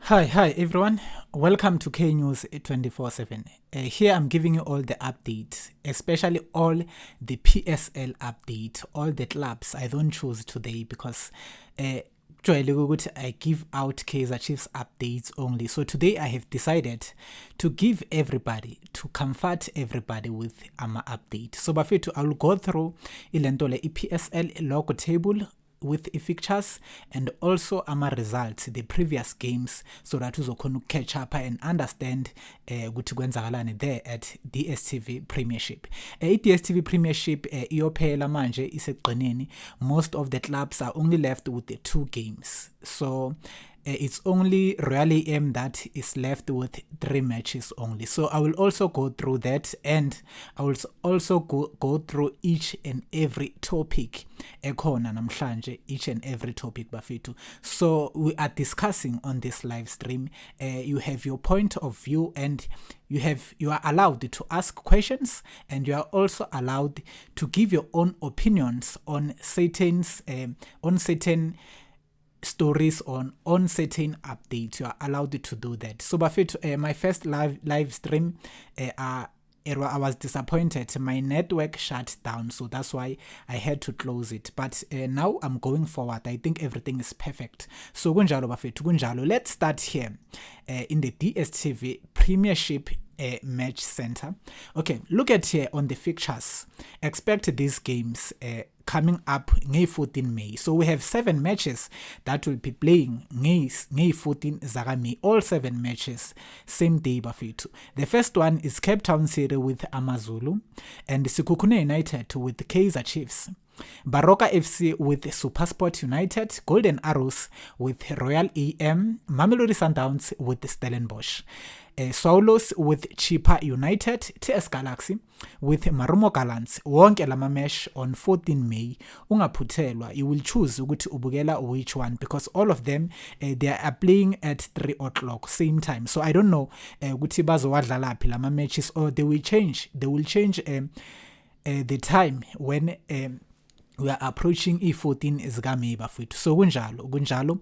Hi everyone. Welcome to K News 24/7. Here I'm giving you all the updates, especially all the PSL update, all the clubs. I don't choose today because I give out Kaizer Chiefs updates only. So today I have decided to give everybody, to comfort everybody with ama update. So bafethu, I will go through ilentole PSL logo table with the fixtures and also ama results, the previous games, so that uzokhona catch up and understand ukuthi kwenzakalani there at DStv Premiership. DStv Premiership iyophela manje iseqineni. Most of the clubs are only left with the 2 games. So it's only Royal AM that is left with 3 matches only. So I will also go through that, and I will also go through each and every topic ekhona namhlanje, each and every topic bafethu. So we are discussing on this live stream. You have your point of view, and you are allowed to ask questions, and you are also allowed to give your own opinions on certain stories, on certain updates. You are allowed to do that. So bafethu, my first live stream, I was disappointed. My network shut down, so that's why I had to close it. But now I'm going forward. I think everything is perfect. So kunjalo bafethu, kunjalo. Let's start here in the DStv Premiership match center. Okay, look at here on the fixtures. Expect these games coming up May 14 May. So we have 7 matches that will be playing May 14 zaka May. All 7 matches same day bafethu. The first one is Cape Town City with AmaZulu, and Sekhukhune United with Kaizer Chiefs. Baroka FC with SuperSport United, Golden Arrows with Royal AM, Mamelodi Sundowns with Stellenbosch. Swallows with Chippa United, TS Galaxy with Marumo Gallants. Wonke lama match on 14 May. Ungaphuthelwa, you will choose ukuthi ubukela which one, because all of them they are playing at 3 o'clock same time. So I don't know ukuthi bazowadlala phi lama matches, or they will change the time when we are approaching E14 zika May bafethu. So kunjalo.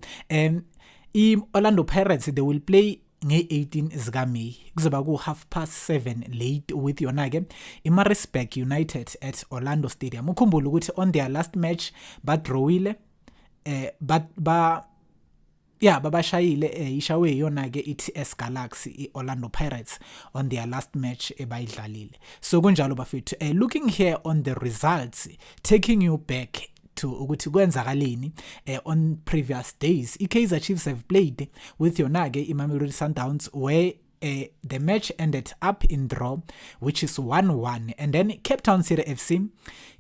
Orlando Pirates, they will play nge-18 zika May. Kuzoba ku 7:30 late with yona-ke iMaritzburg United at Orlando Stadium. Ukhumbule ukuthi on their last match badrawile, babashayile ishawe yona-ke i-TS Galaxy, i-Orlando Pirates, on their last match ebayidlalile. So kunjalo bafethu. Looking here on the results, taking you back to ukuthi kwenzakaleni on previous days. Kaizer Chiefs have played with yona-ke iMamelodi Sundowns, where the match ended up in draw, which is 1-1. And then Cape Town City FC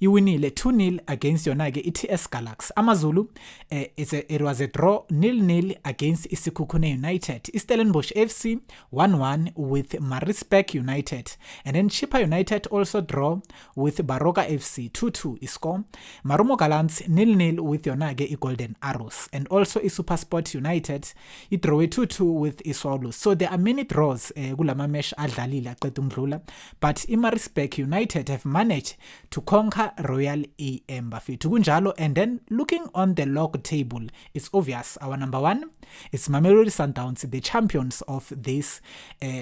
iwinile 2-0 against yona-ke i-TS Galaxy. AmaZulu, it was a draw 0-0 against Sekhukhune United. Stellenbosch FC 1-1 with Maritzburg United. And then Chippa United also draw with Baroka FC 2-2 score. Marumo Gallants 0-0 with yona-ke Golden Arrows. And also SuperSport United draw 2-2 with Swallows. So there are many draws kulama mesh adlalile aqeda ukudlula, but iMaritzburg United have managed to conquer Royal AM bafethu. Kunjalo. And then looking on the log table, it's obvious our number 1 is Mamelodi Sundowns, the champions of this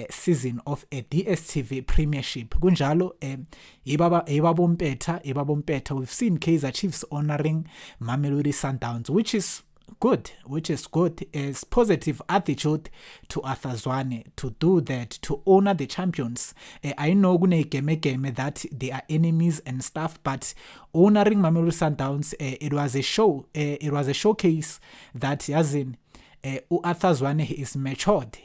season of a DStv Premiership. Kunjalo. Ibabompeta, we've seen Kaizer Chiefs honoring Mamelodi Sundowns, which is good. Is positive attitude to Arthur Zwane to do that, to honor the champions. I know gune game that they are enemies and stuff, but honoring Mamelodi Sundowns, it was a show. It was a showcase that Arthur Zwane, he is matured.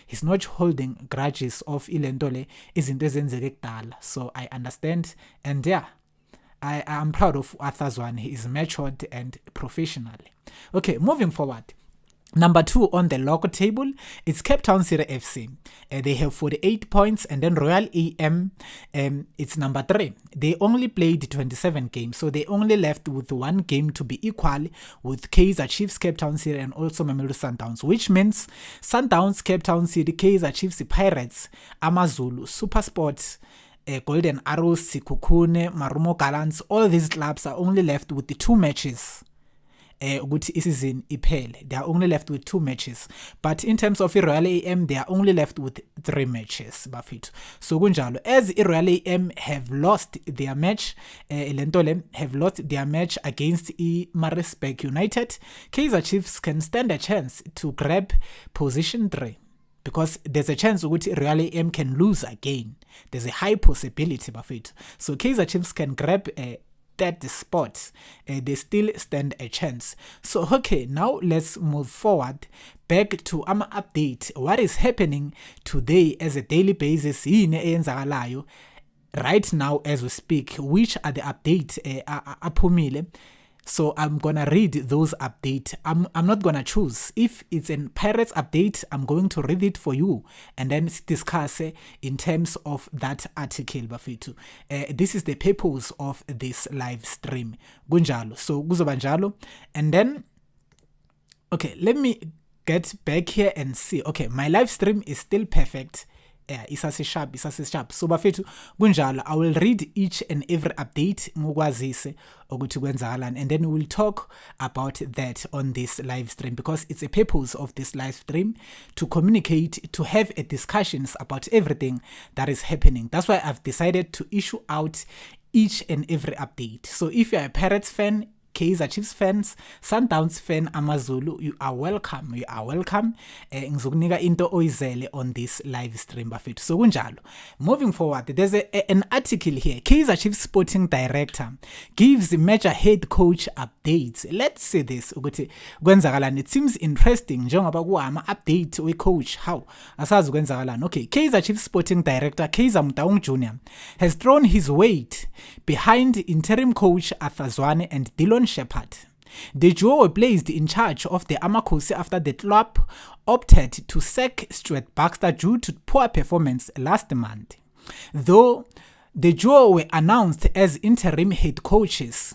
He's not holding grudges of ilentole izinto ezenzeke kudala. So I understand, and yeah, I am proud of Arthur Zwane. He is matured and professional. Okay, moving forward. Number 2 on the local table is Cape Town City FC. They have 48 points, and then Royal AM, it's number 3. They only played 27 games, so they only left with 1 game to be equal with Kaizer Chiefs, Cape Town City, and also Mamelodi Sundowns, which means Sundowns, Cape Town City, Kaizer Chiefs, Pirates, AmaZulu, SuperSport, Golden Arrows, Sekhukhune, Marumo Gallants, all these clubs are only left with the 2 matches ukuthi isizini iphele. They are only left with 2 matches, but in terms of Royal AM they are only left with 3 matches bafethu. So kunjalo, as Royal AM have lost their match, lentole have lost their match against Maritzburg United, Kaizer Chiefs can stand a chance to grab position 3. Because there's a chance that Real AM can lose again. There's a high possibility of it. So Kaizer Chiefs can grab that spot. They still stand a chance. So okay, now let's move forward back to our update. What is happening today as a daily basis right now as we speak? Which are the updates aphumile? So I'm gonna read those updates. I'm not gonna choose. If it's a Pirates update, I'm going to read it for you and then discuss in terms of that article bafethu. This is the purpose of this live stream. Gunjalo. So kuzobanjalo. And then okay, let me get back here and see. Okay, my live stream is still perfect. Isase sharp. So bafethu kunjalo, I will read each and every update ngokwazise ukuthi kwenzakalani, and then we will talk about that on this live stream, because it's a purpose of this live stream to communicate, to have a discussions about everything that is happening. That's why I've decided to issue out each and every update. So if you're a Pirates fan, Kaizer Chiefs fans, Sundowns fan, AmaZulu, you are welcome. Ngizokunika into oyizele on this live stream bafethu. So kunjalo. Moving forward, there's an article here. Kaizer Chiefs sporting director gives major head coach updates. Let's see this. Ukuthi kwenzakalani. It seems interesting njengoba kuhama update we coach how asazi kwenzakalani. Okay, Kaizer Chiefs sporting director Kaizer Motaung Jr. has thrown his weight behind interim coach Arthur Zwane and Dylan Shepherd. The duo were placed in charge of the Amakhosi after the club opted to sack Stuart Baxter due to poor performance last month. Though the duo were announced as interim head coaches,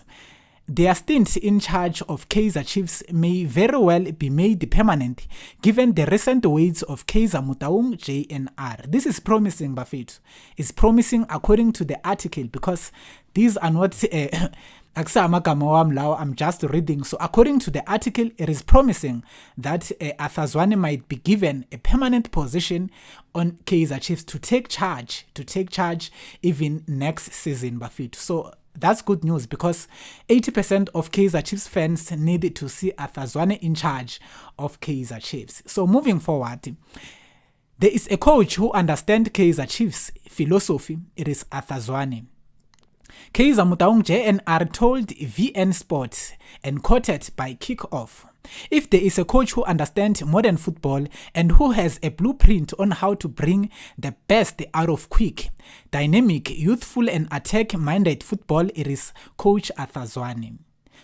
their stint in charge of Kaizer Chiefs may very well be made permanent given the recent ways of Kaizer Motaung JNR. This is promising, bafethu. It's promising according to the article, because these are not I'm just reading. So according to the article, it is promising that Arthur Zwane might be given a permanent position on Kaizer Chiefs to take charge even next season, bafethu. So that's good news, because 80% of Kaizer Chiefs fans need to see Arthur Zwane in charge of Kaizer Chiefs. So moving forward, there is a coach who understands Kaizer Chiefs philosophy. It is Arthur Zwane. Kaizer Motaung JNR told VN Sports and quoted by Kickoff, "If there is a coach who understands modern football and who has a blueprint on how to bring the best out of quick, dynamic, youthful and attack-minded football, it is Coach Arthur Zwane."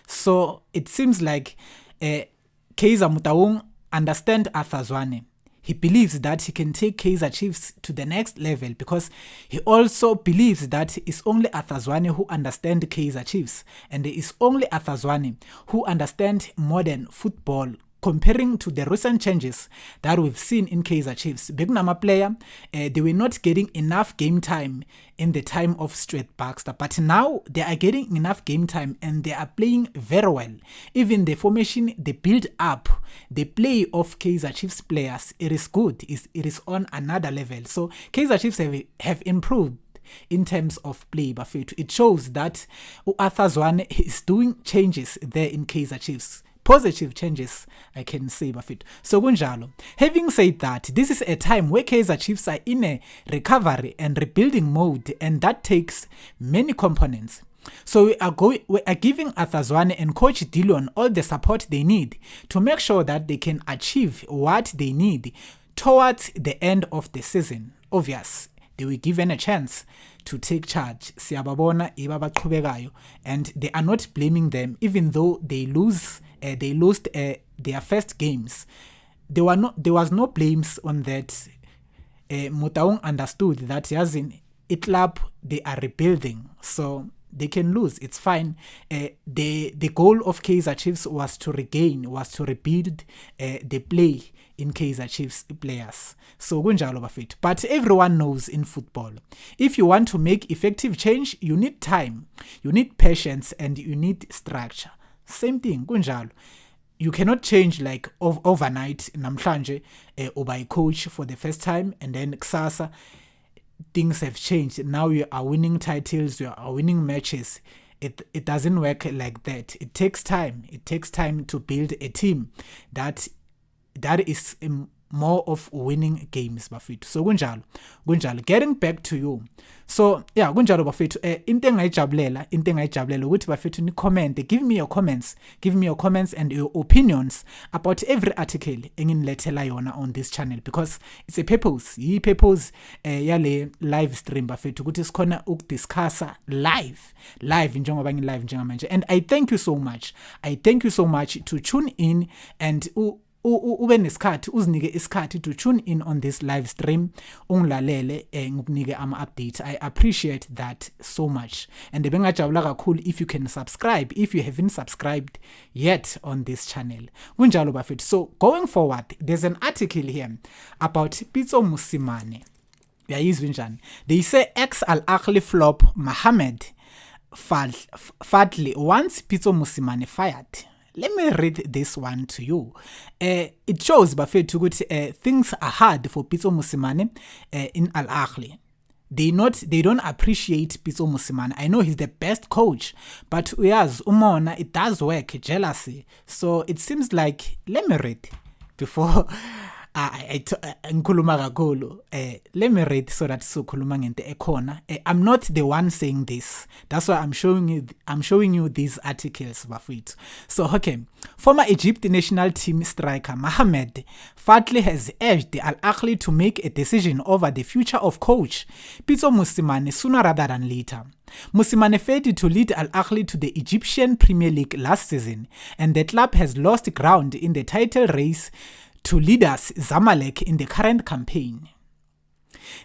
So it seems like Kaizer Motaung understands Arthur Zwane. He believes that he can take Kaizer Chiefs to the next level, because he also believes that it's only Arthur Zwane who understands Kaizer Chiefs, and it is only Arthur Zwane who understands modern football. Comparing to the recent changes that we've seen in Kaizer Chiefs, Begunama player, they were not getting enough game time in the time of Stuart Baxter, but now they are getting enough game time and they are playing very well. Even the formation, the build up, the play of Kaizer Chiefs players, it is good. It is on another level. So Kaizer Chiefs have improved in terms of play, bafethu. It shows that Arthur Zwane is doing changes there in Kaizer Chiefs. Positive changes, I can say, bafethu. So kunjalo. Having said that, this is a time where Kaizer Chiefs are in a recovery and rebuilding mode, and that takes many components. So we are giving Arthur Zwane and Coach Dylan all the support they need to make sure that they can achieve what they need towards the end of the season. Obvious, they were given a chance to take charge. Siyababona ibabaqhubekayo, and they are not blaming them, even though they lost their first games. There was no blames on that. Motaung understood that as in club they are rebuilding, so they can lose. It's fine. The goal of Kaizer Chiefs was to rebuild the play in Kaizer Chiefs players. So kunjalo bafethu. But everyone knows in football, if you want to make effective change, you need time, you need patience, and you need structure. Same thing, kunjalo. you cannot change like overnight. Namhlanje uba a coach for the first time, and then kusasa things have changed. Now you are winning titles, you are winning matches. It doesn't work like that. It takes time. It takes time to build a team that is more of winning games, bafethu. So kunjalo. Getting back to you. So yeah, kunjalo bafethu. Into engayijabulela ukuthi bafethu ni comment. Give me your comments and your opinions about every article enginilethela yona on this channel, because it's a purpose. Purpose yale live stream bafethu ukuthi sikhona ukudiscussa live njengoba ngi-live njengamanje. And I thank you so much to tune in and ube nesikhathi uzinike isikhathi to tune in on this live stream, ungilalele ngikunike ama-updates. I appreciate that so much, and bengajabula kakhulu if you can subscribe if you haven't subscribed yet on this channel. Kunjalo bafethu. So going forward, there's an article here about Pitso Mosimane. They say ex-Al Ahly flop Mohamed Fadli wants Pitso Mosimane fired. Let me read this one to you. It shows bafethu ukuthi things are hard for Pitso Mosimane in Al Ahly. They don't appreciate Pitso Mosimane. I know he's the best coach, but uyazi umona, it does work, jealousy. So it seems like, let me read before ngikhuluma kakhulu. Let me read so that sokhuluma ngento ekhona. I'm not the one saying this. That's why I'm showing you these articles bafethu. So okay, former Egypt national team striker Mohamed Fadli has urged Al Ahly to make a decision over the future of coach Pitso Mosimane sooner rather than later. Mosimane failed to lead Al Ahly to the Egyptian Premier League last season, and the club has lost ground in the title race to leaders Zamalek in the current campaign.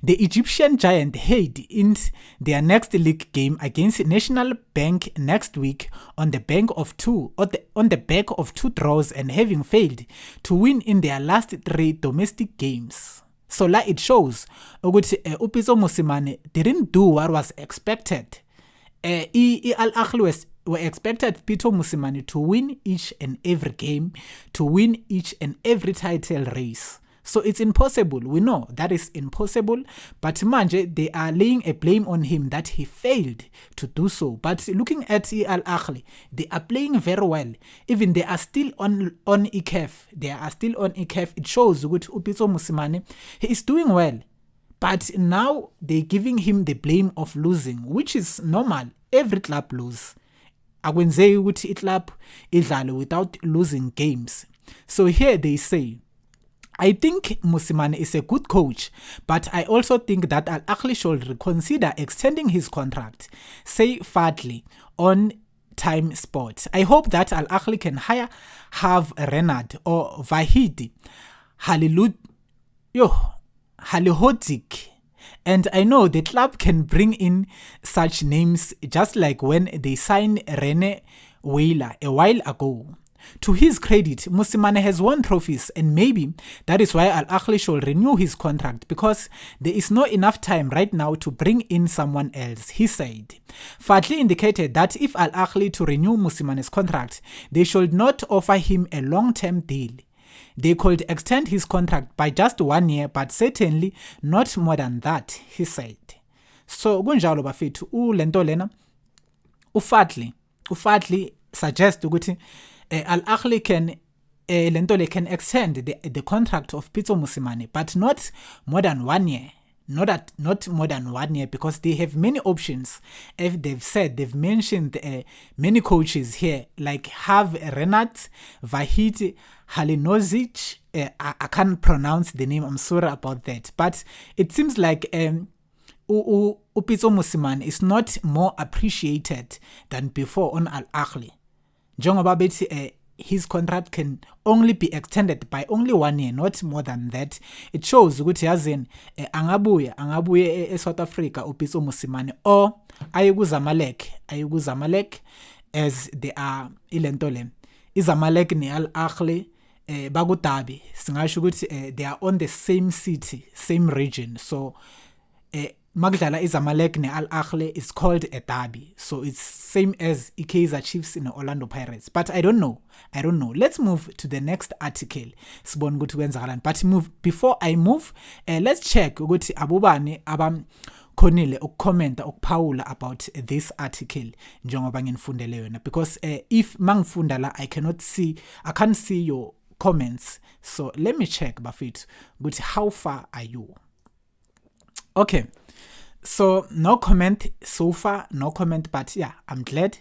The Egyptian giant head in their next league game against National Bank next week on the back of two draws and having failed to win in their last 3 domestic games. So like it shows, Pitso Mosimane didn't do what was expected. Al Ahly were expected Pitso Mosimane to win each and every game, to win each and every title race. So it's impossible. We know that is impossible. But manje, they are laying a blame on him that he failed to do so. But looking at Al Ahly, they are playing very well. Even they are still on ECAF. It shows that Pitso Mosimane, he is doing well. But now they're giving him the blame of losing, which is normal. Every club loses. Akwenzeki ukuthi iClub idlale without losing games. So here they say, I think Mosimane is a good coach, but I also think that Al Ahly should reconsider extending his contract, say Fadli on Time Sports. I hope that Al Ahly can have Renard or Vahidi Halilhodzic. And I know the club can bring in such names, just like when they signed Rene Weiler a while ago. To his credit, Mosimane has won trophies, and maybe that is why Al Ahly should renew his contract, because there is not enough time right now to bring in someone else, he said. Fadli indicated that if Al Ahly to renew Musimane's contract, they should not offer him a long-term deal. They could extend his contract by just 1 year, but certainly not more than that, he said. So kunjalo bafethu lento lena uFadli suggest ukuthi Al Ahly can can extend the contract of Pitso Mosimane, but not more than 1 year. Not more than 1 year, because they have many options. If they've mentioned many coaches here, like have Renat Vahid Halilhodzic. I can't pronounce the name, I'm sorry about that. But it seems like Pitso Mosimane is not more appreciated than before on Al Ahly. Njengoba bethi his contract can only be extended by only 1 year, not more than that. It shows ukuthi yazini angabuye eSouth Africa uPitso Mosimane, or aye kuZamalek as they are ilento le. iZamalek ne Al Ahly singasho ukuthi they are on the same city, same region. So magdala iZamalek ne-Al Ahly is called a derby, so it's same as Kaizer Chiefs in Orlando Pirates, but I don't know. Let's move to the next article. Sibone ukuthi kwenzakalani, but before I move, let's check ukuthi abubani khonile ukucomment ukuphawula about this article njengoba nginifundele yona, because if mangifunda la I can't see your comments. So let me check bafethu ukuthi how far are you. Okay, so no comment so far, no comment, but yeah, I'm glad.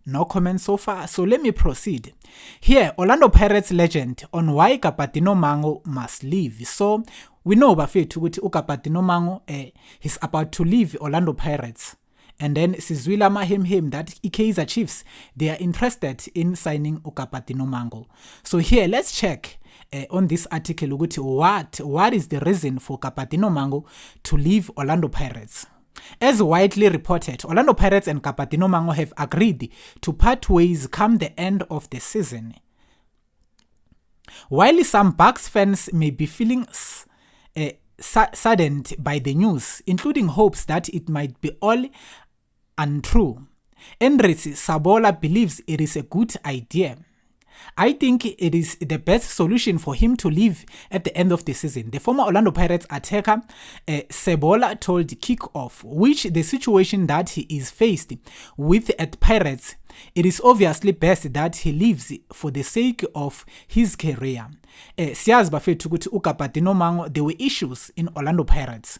No comment so far. So let me proceed. Here, Orlando Pirates legend on why Kapatino Mango must leave. So we know bafethu ukuthi uKapatino Mango he's about to leave Orlando Pirates. And then sizwila him that Kaizer Chiefs, they are interested in signing uKapatino Mango. So here, let's check on this article ukuthi what is the reason for Kapatino Mango to leave Orlando Pirates. As widely reported, Orlando Pirates and Kapatino Mango have agreed to part ways come the end of the season. While some Bucks fans may be feeling saddened by the news, including hopes that it might be all untrue, Enrique Sabola believes it is a good idea. I think it is the best solution for him to leave at the end of the season. The former Orlando Pirates attacker Sabola told Kickoff, which the situation that he is faced with at Pirates, it is obviously best that he leaves for the sake of his career. Siyazi bafethu ukuthi uKapatino Mango, there were issues in Orlando Pirates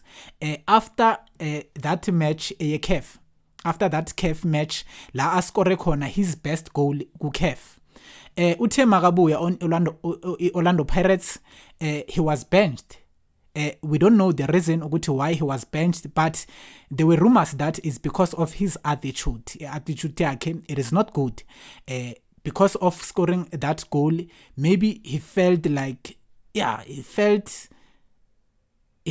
after that match CAF. After that CAF match la ascore khona his best goal ku CAF. Uthe makabuya on Orlando Pirates, he was benched. We don't know the reason why he was benched, but there were rumors that it's because of his attitude. It is not good. Because of scoring that goal, maybe he felt like, he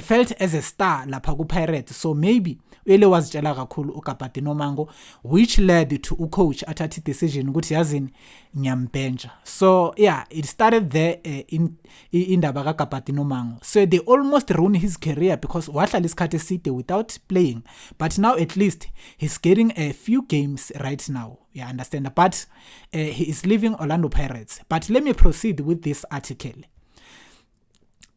felt as a star lapha ku Pirates. So maybe ele wazitshela kakhulu uKapatino Mango, which led to coach athatha decision ukuthi yazini ngiyambencha. So it started there in indaba kaKapatino Mango. So they almost ruined his career because wahlala isikhathi eside without playing, but now at least he's getting a few games right now. Understand? But he is leaving Orlando Pirates. But let me proceed with this article.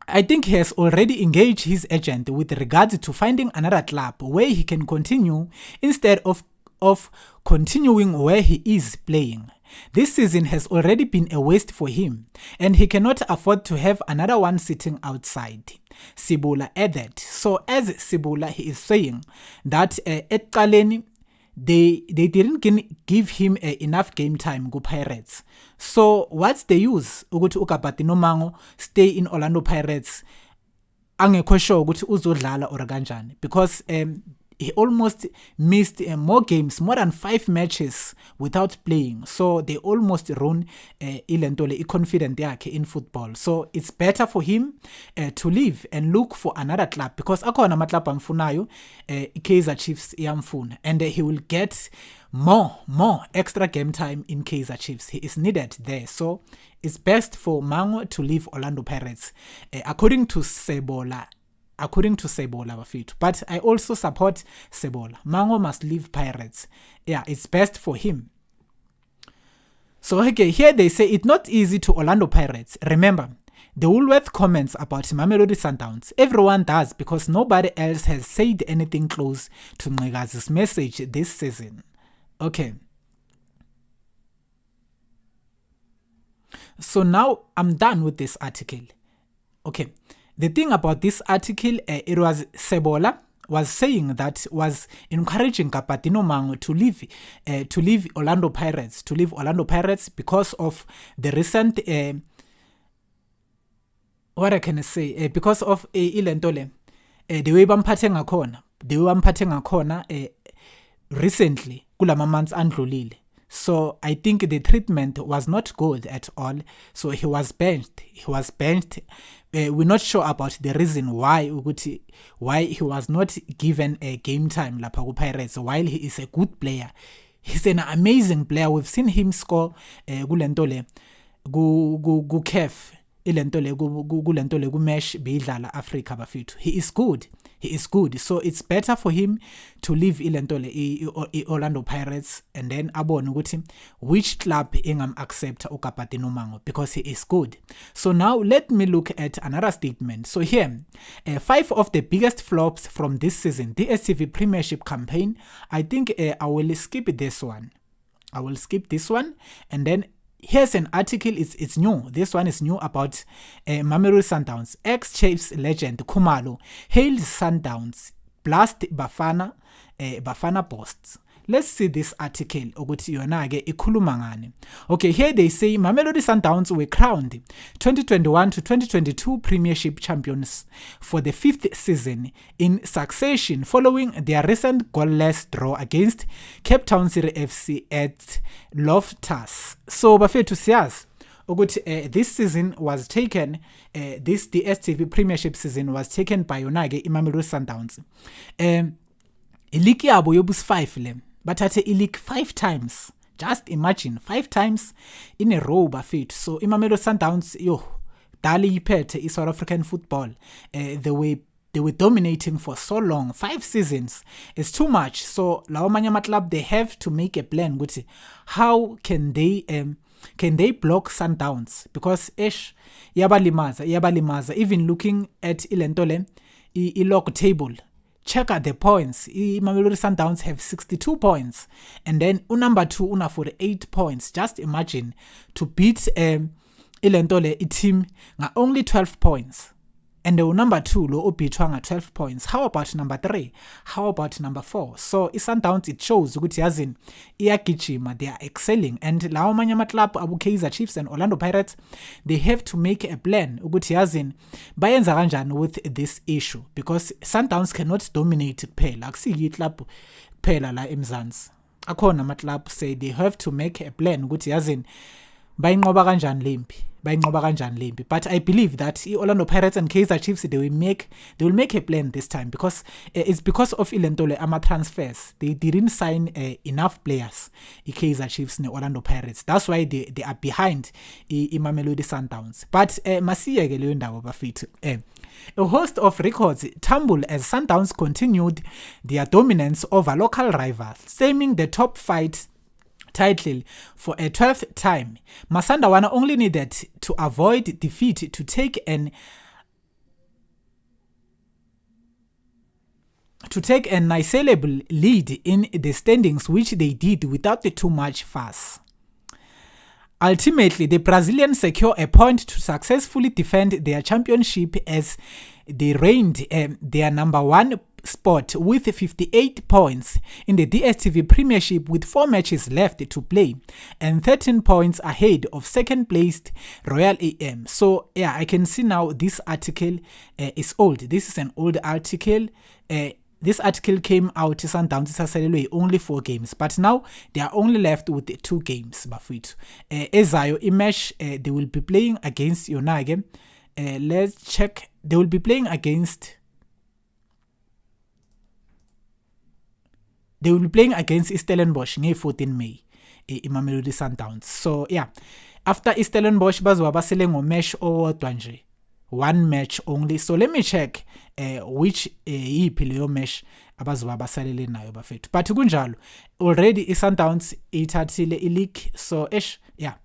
I think he has already engaged his agent with regards to finding another club where he can continue instead of continuing where he is playing. This season has already been a waste for him, and he cannot afford to have another one sitting outside, Sibula added. So as Sibula, he is saying that at Kaleni, they didn't give him enough game time go Pirates. So what's the use ukuthi uKapatino Mango stay in Orlando Pirates angekho sure ukuthi uzodlala or kanjani, because he almost missed more games, more than 5 matches without playing. So they almost ruined ilentole confident yakhe in football. So it's better for him to leave and look for another club, because akhona amaklub amfunayo, Kaizer Chiefs iyamfuna, and he will get more extra game time in Kaizer Chiefs. He is needed there. So it's best for Mango to leave Orlando Pirates, according to Sabola bafethu. But I also support Sabola. Mango must leave Pirates. It's best for him. So okay, here they say it's not easy to Orlando Pirates. Remember, the Woolworth comments about Mamelodi Sundowns. Everyone does, because nobody else has said anything close to Nqikazi's message this season. Okay. So now I'm done with this article. Okay. The thing about this article, it was Sabola was saying that was encouraging Kapatino Mango to leave Orlando Pirates, because of the recent what I can say, because of ilentole the way bamphathe ngakhona recently kulama months andlulile. So I think the treatment was not good at all. So he was benched. We're not sure about the reason why he was not given a game time lapha ku Pirates, while he is a good player. He's an amazing player. We've seen him score kulentole ku CAF ilento le kulento le kumesh beyidlala Africa bafethu. He is good. So it's better for him to leave ilento le Orlando Pirates and then abone ukuthi which club engam accept uKapati Nomango, because he is good. So now let me look at another statement. So here, 5 of the biggest flops from this season, DStv Premiership campaign. I think I will skip this one. And then here's an article. It's new. This one is new about Mamelodi Sundowns. Ex-Chiefs legend Khumalo hailed Sundowns blast Bafana posts. Let's see this article ukuthi yona ke ikhuluma ngani. Okay, here they say Mamelodi Sundowns were crowned 2021 to 2022 Premiership champions for the 5th season in succession following their recent goalless draw against Cape Town City FC at Loftus. So bafethu siyaz ukuthi this season was taken, this DStv Premiership season was taken by yona ke Mamelodi Sundowns. Iliki yabo yobus 5 le bathathe ileague 5 times. Just imagine 5 times in a row bafethu. So Mamelodi Sundowns dali iphethe South African football. They were dominating for so long. 5 seasons is too much. So lawo manye ama club, they have to make a plan ukuthi how can they block Sundowns, because iyabalimaza. Even looking at ilento le log table, check out the points. Mamelodi Sundowns have 62 points. And then number 2 una 48 points. Just imagine to beat ilentole team nga only 12 points. And the number 2 lo obitwa nga 12 points. How about number 3? How about number 4? So Sundowns, it shows ukuthi yazini iyagijima, they are excelling. And lawo manye ama club abu Kaizer Chiefs and Orlando Pirates, they have to make a plan ukuthi yazini bayenza kanjani with this issue, because Sundowns cannot dominate kuphela. Akusiyi club kuphela la eMzansi. Akhona ama club say they have to make a plan ukuthi yazini bayinqoba kanjani lempi. But I believe that Orlando Pirates and Kaizer Chiefs, they will make a plan this time, because it's because of ilentole ama transfers. They didn't sign enough players, Kaizer Chiefs and Orlando Pirates. That's why they are behind Mamelodi Sundowns. But masiyeke leyo ndawo bafethu. A host of records tumble as Sundowns continued their dominance over local rivals, stemming the top fight title for a 12th time. Masandawana only needed to avoid defeat to take an unassailable lead in the standings, which they did without too much fuss. Ultimately, the Brazilians secure a point to successfully defend their championship as they reigned their number 1 spot with 58 points in the DStv Premiership with 4 matches left to play and 13 points ahead of second placed Royal AM. So yeah, I can see now this article is old. This is an old article. This article came out Sundowns only 4 games, but now they are only left with 2 games. Bafethu ezayo imesh they will be playing against Yonage. Let's check. They will be playing against Stellenbosch nge 14 May Mamelodi Sundowns. So yeah, after Stellenbosch bazoba basele ngomesh owodwa nje, 1 match only. So let me check which yiphi leyo mesh abazoba basalele nayo bafethu. But kunjalo already Sundowns ithathile ileague. So yeah,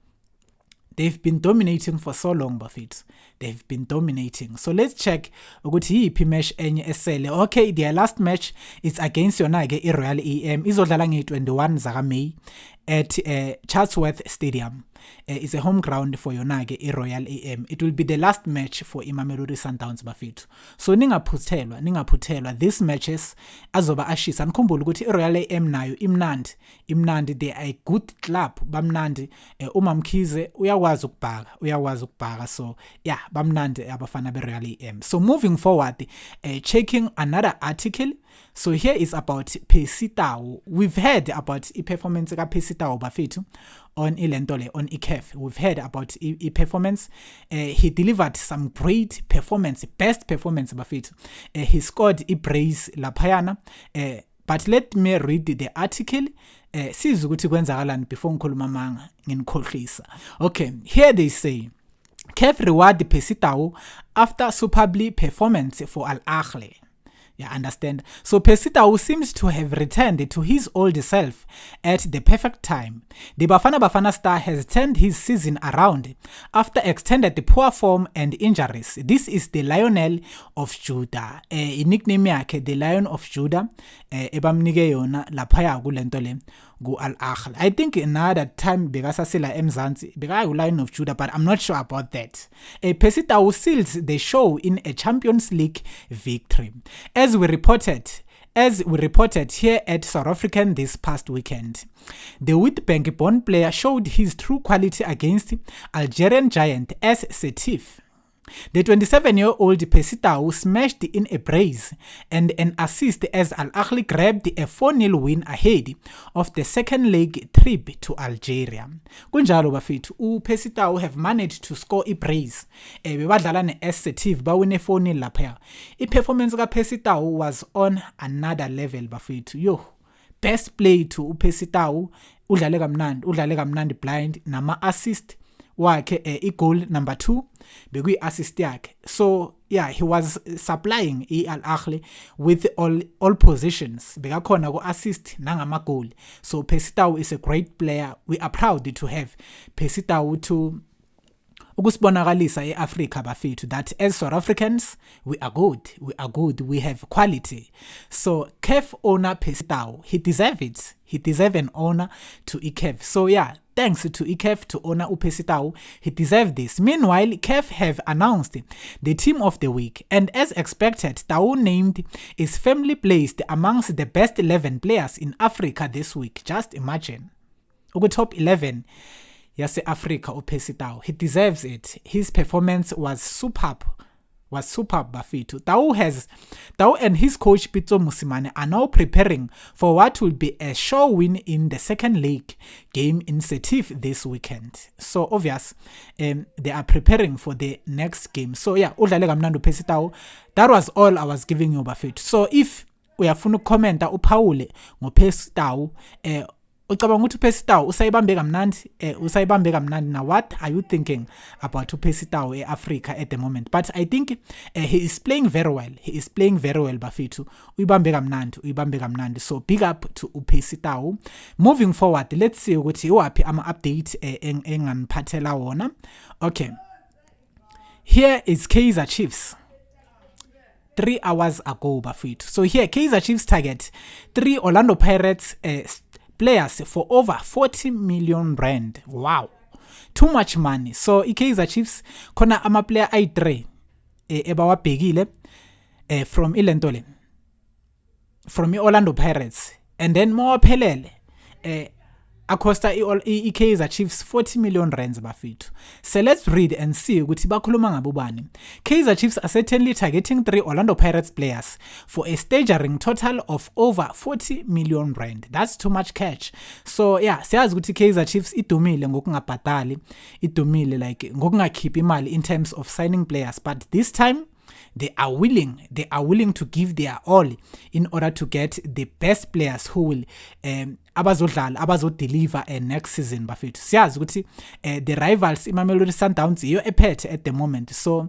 they've been dominating for so long bafethu. They've been dominating. So let's check ukuthi yiphi match enye esele. Okay, their last match is against yona ke iRoyal AM. Izodlala nge-21 zaka May at Chatsworth Stadium. It's a home ground for yona ke iRoyal AM. It will be the last match for Mamelodi Sundowns bafethu. So ningaphuthelwa these matches azoba ashisa. Nikhumbule ukuthi iRoyal AM nayo imnandi. They are a good club, bamnandi. Uma Mkhize uyakwazi ukubhaka. So yeah, bamnandi abafana beRoyal AM. So moving forward, checking another article. So here is about Percy Tau. We've heard about performance ka Percy Tau bafethu on ilentole on ICAF. We've heard about performance. He delivered some great performance, best performance bafethu. He scored praise laphayana. But let me read the article. Siza ukuthi kwenzakalani before ngikhuluma manga nginikhohlisa. Okay, here they say CAF reward Percy Tau after superbly performance for Al Ahly. Yeah, understand. So Percy Tau seems to have returned to his old self at the perfect time. The Bafana star has turned his season around after extended poor form and injuries. This is the Lionel of Judah. Nickname yakhe the Lion of Judah. Ebamnike yona laphaya kulento le go Al Ahly. I think another time bekasasela eMzansi bekayi Lion of Judah, but I'm not sure about that. Percy Tau seals the show in a Champions League victory. As we reported here at South African this past weekend, the Witbank-born player showed his true quality against Algerian giant AS Sétif. The 27-year-old Percy Tau smashed in a brace and an assist as Al Ahly grabbed a 4-0 win ahead of the second leg trip to Algeria. Kunjalo bafethu, Percy Tau have managed to score a brace. Bebadlala ne-AS Sétif bawine 4-0 lapha. I-performance ka Percy Tau was on another level bafethu. Yo, best play to Percy Tau, udlale kamnandi blind nama assist wakhe goal number 2 bekuyi assist yakhe. So yeah, he was supplying Al Ahly with all positions. Bekakhona ku assist nangama goal. So Percy Tau is a great player. We are proud to have Percy Tau to ukusibonakalisa eAfrica bafethu that as South Africans we are good, we have quality. So CAF owner Percy Tau, he deserve an honor to CAF. So yeah, thanks to CAF to honor Percy Tau, he deserved this. Meanwhile, CAF have announced the team of the week, and as expected, Tau named is firmly placed amongst the best 11 players in Africa this week. Just imagine, top 11 Yase Africa Percy Tau. He deserves it. His performance was superb bafethu. Tau and his coach Pitso Mosimane are now preparing for what will be a sure win in the second leg game in Sétif this weekend. So obvious, they are preparing for the next game. So yeah, udlale kamnandi Percy Tau. That was all I was giving you bafethu. So if uyafuna ukukhomenta uphawule ngoPercy Tau, ucabanga ukuthi Percy Tau usayibambe kamnandi. Now what are you thinking about Percy Tau eAfrica at the moment? But I think he is playing very well. Bafethu. Uyibambe kamnandi. So big up to Percy Tau. Moving forward, let's see ukuthi iwaphi ama update enganiphathela wona. Okay. Here is Kaizer Chiefs. 3 hours ago bafethu. So here Kaizer Chiefs target 3 Orlando Pirates players for over 40 million rand. Wow, too much money. So Kaizer Chiefs khona ama player ay3 ebawabhekile from ilentole from Orlando Pirates, and then mawaphelele acosta Kaizer Chiefs 40 million rands bafethu. So let's read and see ukuthi bakhuluma ngabobani. Kaizer Chiefs are certainly targeting 3 Orlando Pirates players for a staggering total of over 40 million rand. That's too much cash. So yeah, siyazi ukuthi Kaizer Chiefs idumile ngokungabhadali, idumile like ngokungakhiphi imali in terms of signing players, but this time they are willing to give their all in order to get the best players who will abazodeliver next season bafethu. Siyazi ukuthi the rivals iMamelodi Sundowns iyo ephethe at the moment. So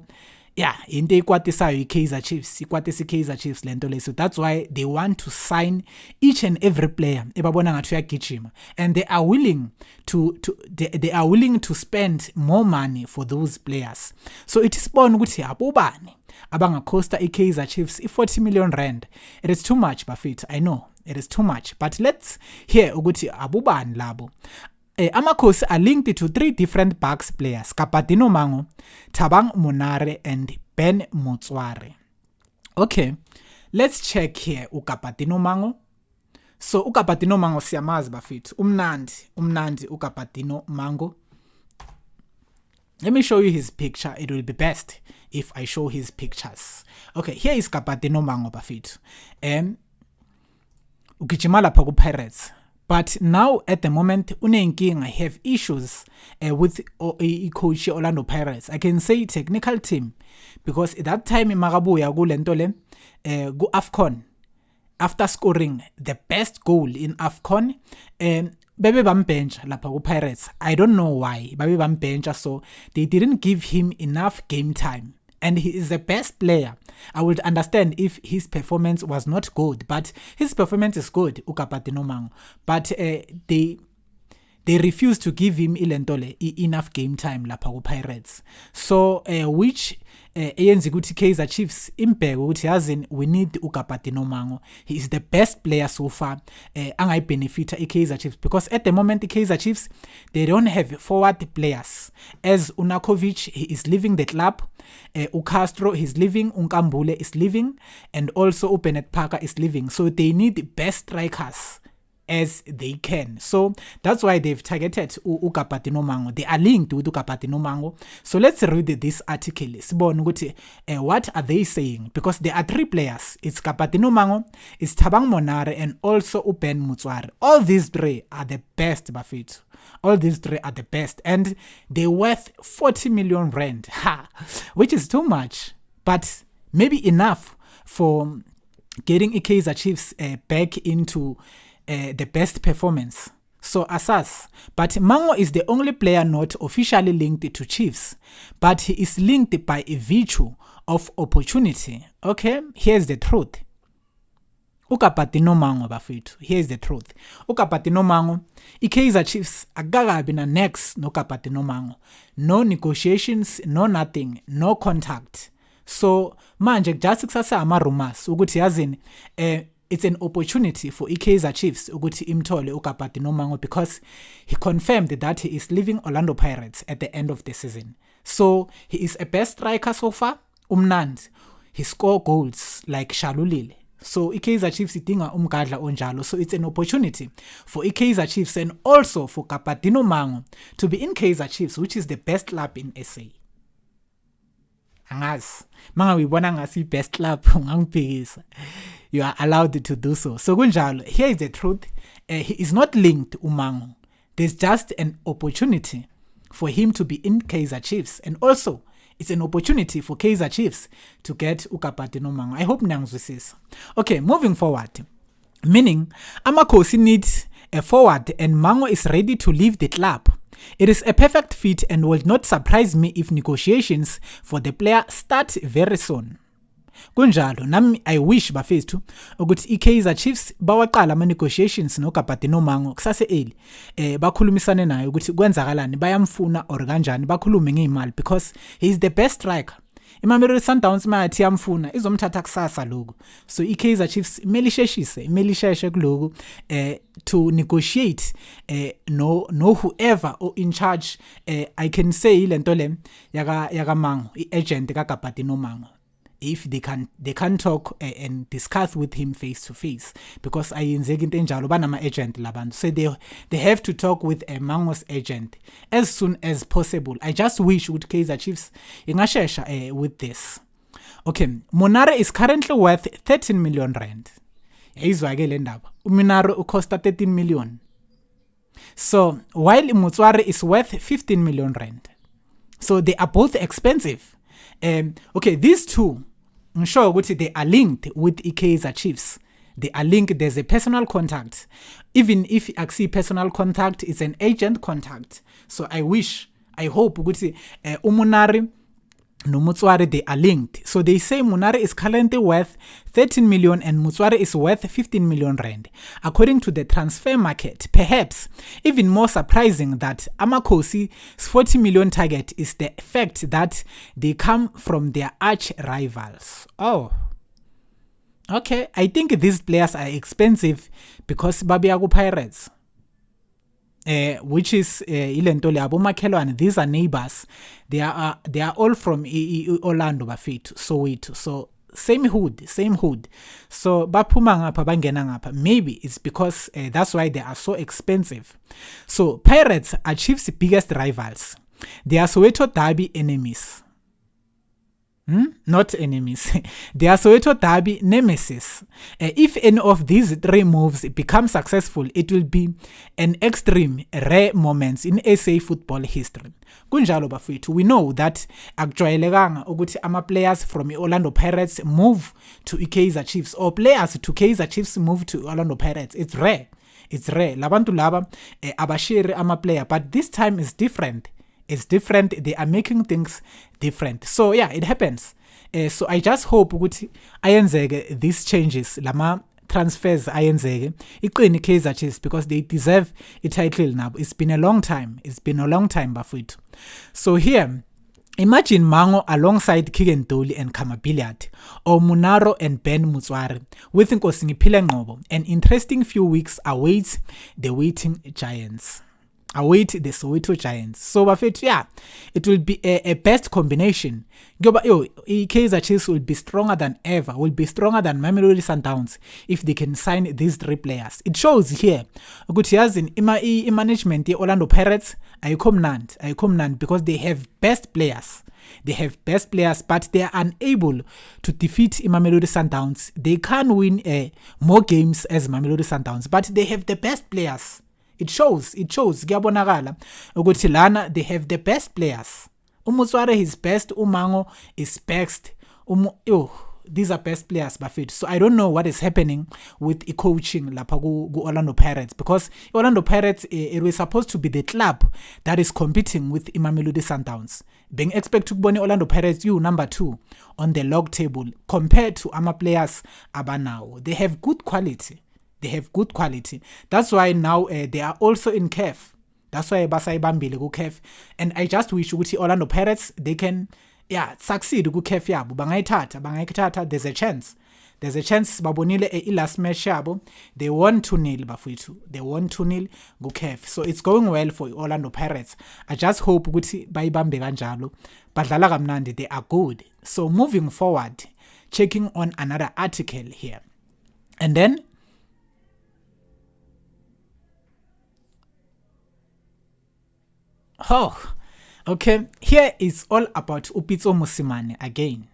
yeah, into ikwatisayo Kaizer Chiefs lento le. So that's why they want to sign each and every player ebabona ngathi uyagijima, and they are willing to spend more money for those players. So it is born ukuthi abobani abangakhosta Kaizer Chiefs 40 million rand. It is too much bafethu. I know it is too much, but let's hear ukuthi abobani labo. Amakhosi are linked to 3 different Bucks players: Kapatino Mango, Thabang Monare, and Ben Motsware. Okay, let's check here uKapatino Mango. So uKapatino Mango siyamazi bafethu, umnandi uKapatino Mango. Let me show you his picture. It will be best if I show his pictures. Okay, here is Kapatino Mango bafethu. Ugijima lapha ku Pirates. But now at the moment, I have issues with coach Orlando Pirates. I can say technical team, because at that time Magabuya go lentole go AFCON after scoring the best goal in AFCON. Baby bambench lapha ku Pirates. I don't know why. Baby bambench, so they didn't give him enough game time. And he is the best player. I would understand if his performance was not good, but his performance is good, uKapati Nomango. But they refuse to give him enough game time lapha ku Pirates. So which eyenza ukuthi Kaizer Chiefs imbheke ukuthi yazini we need uKapati Nomango. He is the best player so far angayibhenefita iKaizer Chiefs, because at the moment iKaizer Chiefs they don't have forward players. As Unakovic, he is leaving the club, uCastro he's leaving, uNkambule is leaving, and also Bennett Parker is leaving. So they need best strikers as they can. So that's why they've targeted uKapati Nomango. They are linked with uKapati Nomango. So let's read this article. What are they saying? Because there are 3 players. It's Kapati Nomango, it's Thabang Monare, and also Ben Motsware. All these 3 are the best, Bafit. All these 3 are the best. And they're worth 40 million rand. Which is too much. But maybe enough for getting Kaizer Chiefs back into the best performance. So Asas, but Mango is the only player not officially linked to Chiefs, but he is linked by a virtue of opportunity. Okay, here's the truth. uKapati Nomango bafethu, here's the truth. uKapati Nomango, iKaizer Chiefs akakabi na next no Kapati Nomango. No negotiations, no nothing, no contact. So manje just kusasa ama rumors ukuthi yazini it's an opportunity for Kaizer Chiefs ukuthi imthole uKapati Nomango, because he confirmed that he is leaving Orlando Pirates at the end of the season. So he is a best striker so far. Umnandi. He score goals like Shalulile. So Kaizer Chiefs idinga umgadla onjalo. So it's an opportunity for Kaizer Chiefs and also for Kapati Nomango to be in Kaizer Chiefs, which is the best club in SA. Angazi manga uyibona ngasi best club ungangibhekisa. You are allowed to do so. So kunjalo, here is the truth. He is not linked uMango. There's just an opportunity for him to be in Kaizer Chiefs, and also it's an opportunity for Kaizer Chiefs to get uKapati Nomango. I hope nangizwisisa. Okay, moving forward. Meaning AmaKhosi needs a forward and Mango is ready to leave the club. It is a perfect fit and will not surprise me if negotiations for the player start very soon. Kunjalo nami I wish bafethu ukuthi iKaizer Chiefs bawaqala ama negotiations noKapati Nomango kusase eli bakhulumisane naye ukuthi kwenzakalani, bayamfuna or kanjani, bakhulume ngeimali, because he is the best striker. Mamelodi Sundowns mayathi yamfuna izomthatha kusasa lokho. So iKaizer Chiefs imeli sheshe kuloko to negotiate no whoever or in charge, I can say lento le yaka Mango, i-agent kaKapati Nomango, if they can talk and discuss with him face to face, because ayenzeki into enjalo banama agent labantu. So they have to talk with a Mango's agent as soon as possible. I just wish with Kaizer Chiefs ingashesha with this. Okay, Monare is currently worth 13 million rand. Yayizwa ke le ndaba. Monare ucosta 13 million. So while Motsware is worth 15 million rand. So they are both expensive. Okay, these two, I'm sure they are linked with Kaizer Chiefs. They are linked. There's a personal contact. Even if I see personal contact, it's an agent contact. So I hope Umunari no Motsware, they are linked. So they say Munari is currently worth 13 million and Motsware is worth 15 million rand. According to the transfer market, perhaps even more surprising that AmaKhosi's 40 million target is the fact that they come from their arch rivals. Oh, okay. I think these players are expensive because Babiago Pirates. Which is ilento le abomakhelwane, these are neighbors. They are all from Orlando bafethu, Soweto. So same hood. So baphuma ngapha bangena ngapha. Maybe it's because that's why they are so expensive. So Pirates are Chiefs' biggest rivals. They are Soweto derby enemies. Not enemies. They are Soweto derby nemesis. If any of these 3 moves become successful, it will be an extreme rare moment in SA football history. Kunjalo bafethu, we know that akujwayelekanga ukuthi ama players from Orlando Pirates move to Kaizer Chiefs, or players to Kaizer Chiefs move to Orlando Pirates. It's rare. It's rare. Labantu laba abashare ama-player, but this time is different. It's different. They are making things different. So yeah, it happens. So I just hope ukuthi ayenzeke these changes, lama transfers ayenzeke iqini Kaizer Chiefs, because they deserve a title now. It's been a long time bafowethu. So here, imagine Mango alongside Kigen Doli and Kamabiliat, or Munaro and Ben Mutswari with Nkosi Ngiphile Ngcobo. An interesting few weeks awaits the waiting giants. Await the Soweto Giants. So bafethu, yeah, it will be a best combination. Kaizer Chiefs will be stronger than ever, will be stronger than Mamelodi Sundowns if they can sign these 3 players. It shows here ukuthi yazi management ye Orlando Pirates ayikho mnandi because they have best players. They have best players, but they are unable to defeat Mamelodi Sundowns. They can win more games as Mamelodi Sundowns, but they have the best players. It shows kuyabonakala ukuthi lana they have the best players. Umutsware is best, Umango is best. These are best players bafethu. So I don't know what is happening with the coaching lapha ku Orlando Pirates, because Orlando Pirates it was supposed to be the club that is competing with Mamelodi Sundowns. Being expect ukubona Orlando Pirates number 2 on the log table compared to ama players abanawo. They have good quality. That's why now they are also in CAF. That's why basayibambile ku CAF, and I just wish ukuthi Orlando Pirates they can succeed ku CAF yabo. Bangayithatha, there's a chance babonile last match yabo they won 2-0 bafowethu. They won 2-0 ku CAF. So it's going well for Orlando Pirates. I just hope ukuthi bayibambe kanjalo. Badlala kamnandi, they are good. So moving forward, checking on another article here. And then okay, here is all about Pitso Mosimane again.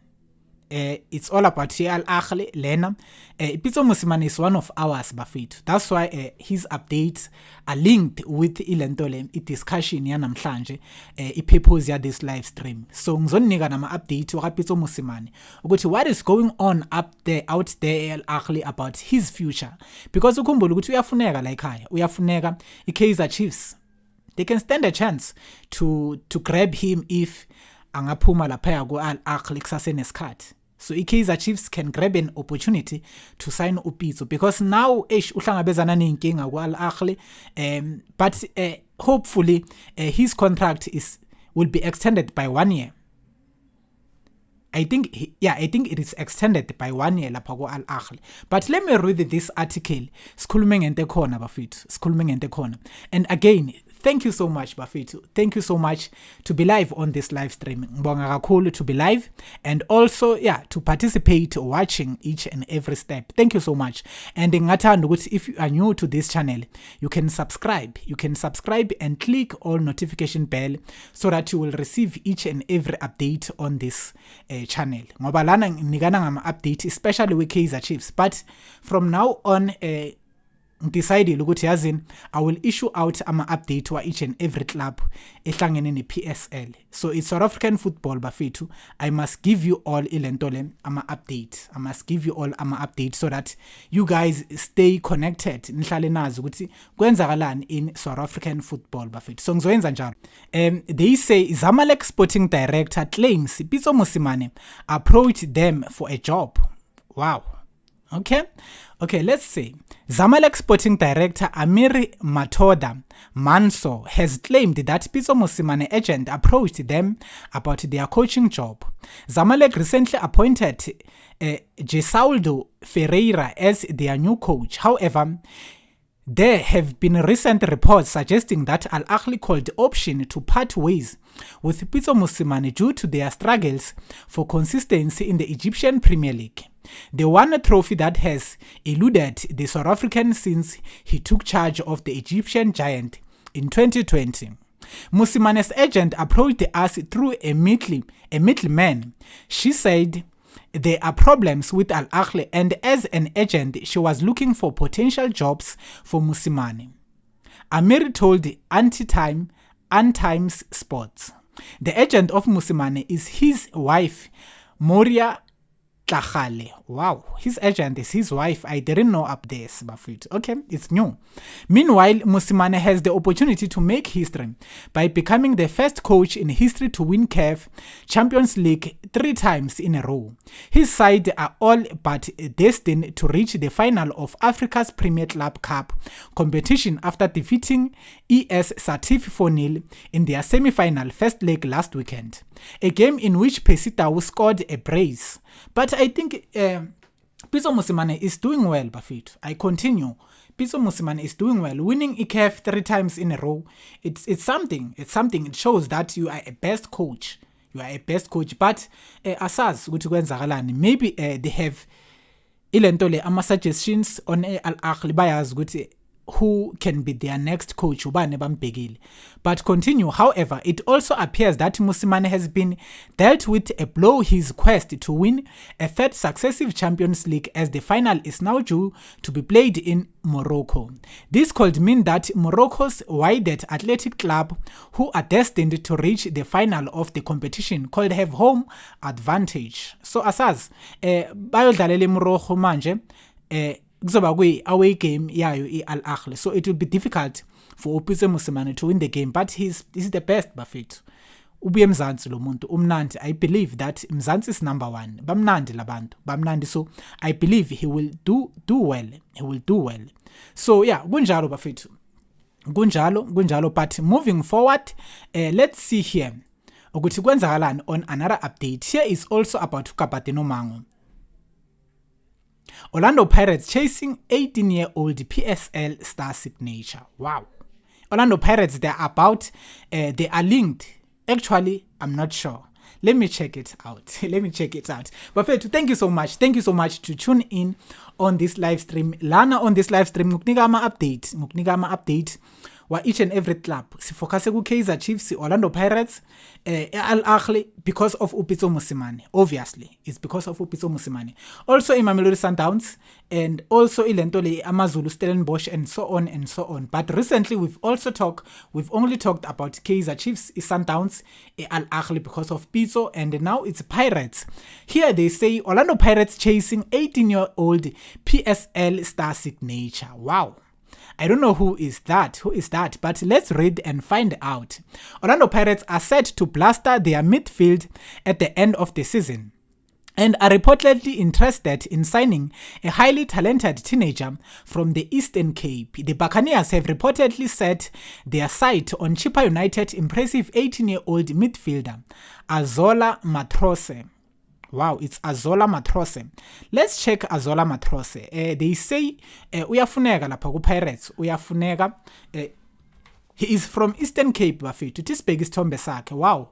It's all about Al Ahly Lena. Pitso Mosimane is one of ours bafethu. That's why his updates are linked with ilentole discussion ya namhlanje ipurpose ya this live stream. So ngizoninika nama update wa Pitso Mosimane ukuthi what is going on out there Al Ahly about his future, because ukhumbula ukuthi uyafuneka la ekhaya, uyafuneka iKaizer Chiefs. They can stand a chance to grab him if angaphuma lapha ku Al Ahly kusase nesikhathi. So iKaizer Chiefs can grab an opportunity to sign uPitso, because now uhlangabezana nenkinga ku Al Ahly, but hopefully his contract will be extended by 1 year. I think it is extended by 1 year lapha ku Al Ahly. But let me read this article. Sikhulume ngento ekhona bafethu. Sikhulume ngento ekhona. And again, thank you so much bafethu. Thank you so much to be live on this live stream. Ngibonga kakhulu to be live, and also to participate watching each and every step. Thank you so much. And ngingathanda ukuthi if you are new to this channel, you can subscribe. And click all notification bell so that you will receive each and every update on this channel. Ngoba lana nginikana ngama update especially with Kaizer Chiefs. But from now on decided ukuthi yazini I will issue out ama update wa each and every club ehlangene ne PSL. So it's South African football bafethu. I must give you all ilentole ama update. I must give you all ama update so that you guys stay connected. Nihlale nazi ukuthi kwenzakalani in South African football bafethu. So ngizoyenza njalo. They say Zamalek sporting director claims Pitso Mosimane approached them for a job. Wow. Okay, let's see. Zamalek sporting director Amiri Matoda Manso has claimed that Pitso Mosimane agent approached them about their coaching job. Zamalek recently appointed Gesaldo Ferreira as their new coach. However, there have been recent reports suggesting that Al Ahly called the option to part ways with Pitso Mosimane due to their struggles for consistency in the Egyptian Premier League, the one trophy that has eluded the South African since he took charge of the Egyptian giant in 2020. Musimane's agent approached us through a middleman. She said there are problems with Al Ahly, and as an agent, she was looking for potential jobs for Mosimane. Amir told Untimes Sports. The agent of Mosimane is his wife, Moria Tlhagale. Wow, his agent is his wife. I didn't know up there, Bafit. Okay, it's new. Meanwhile, Mosimane has the opportunity to make history by becoming the first coach in history to win CAF Champions League 3 times in a row. His side are all but destined to reach the final of Africa's Premier Club Cup competition after defeating ES Satif 4-0 in their semi-final first leg last weekend. A game in which Percy Tau scored a brace. But I think Pitso Mosimane is doing well, Bafit. I continue. Pitso Mosimane is doing well. Winning ICAF 3 times in a row, it's something. It's something. It shows that you are a best coach. You are a best coach. But asaz ukuthi kwenzakalani, maybe they have ilento le ama suggestions on Al Ahly bayazi ukuthi who can be their next coach ubane bambhekile. But continue. However, it also appears that Mosimane has been dealt with a blow his quest to win a 3rd successive Champions League, as the final is now due to be played in Morocco. This could mean that Morocco's Wydad Athletic Club, who are destined to reach the final of the competition, could have home advantage. So asaz bayodlalela Morocco manje kuzoba away game yayo i-Al Ahly, so it will be difficult for Pitso Mosimane to win the game, but he's the best, Bafethu. Ubuye Mzansi lo muntu umnandi. I believe that Mzansi is number 1. Bamnandi labantu, bamnandi, so I believe he will do well. He will do well. So yeah, kunjalo Bafethu. Kunjalo, but moving forward, let's see here ukuthi kwenzakalani on another update. Here is also about Kapateno Mango. Orlando Pirates chasing 18-year-old PSL star signature. Wow. Orlando Pirates, they are linked. Actually, I'm not sure. Let me check it out. But thank you so much. Thank you so much to tune in on this live stream. Lana on this live stream, nguknika ama update wa each and every club. Sifocus ku Kaizer Chiefs, Orlando Pirates, Al Ahly, because of Pitso Mosimane. Obviously, it's because of Pitso Mosimane. Also in Mamelodi Sundowns, and also ilento le AmaZulu, Stellenbosch, and so on and so on. But recently we've only talked about Kaizer Chiefs, Sundowns, Al Ahly because of Pitso, and now it's Pirates. Here they say Orlando Pirates chasing 18-year-old PSL star signature. Wow. I don't know who is that, but let's read and find out. Orlando Pirates are set to blaster their midfield at the end of the season and are reportedly interested in signing a highly talented teenager from the Eastern Cape. The Buccaneers have reportedly set their sight on Chippa United's impressive 18-year-old midfielder, Azola Matrose. Wow, it's Azola Matrose. Let's check Azola Matrose. They say uyafuneka lapha ku Pirates, uyafuneka. He is from Eastern Cape, Bafethu. Tisibheke isithombe sakhe. Wow.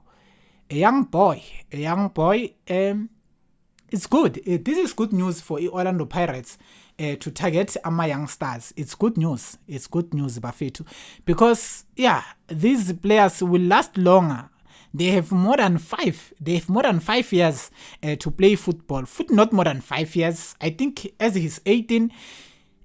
A young boy. It's good. This is good news for Orlando Pirates to target ama young stars. It's good news. Bafethu. Because yeah, these players will last longer. They have more than 5 years to play football. Not more than 5 years. I think as he's 18,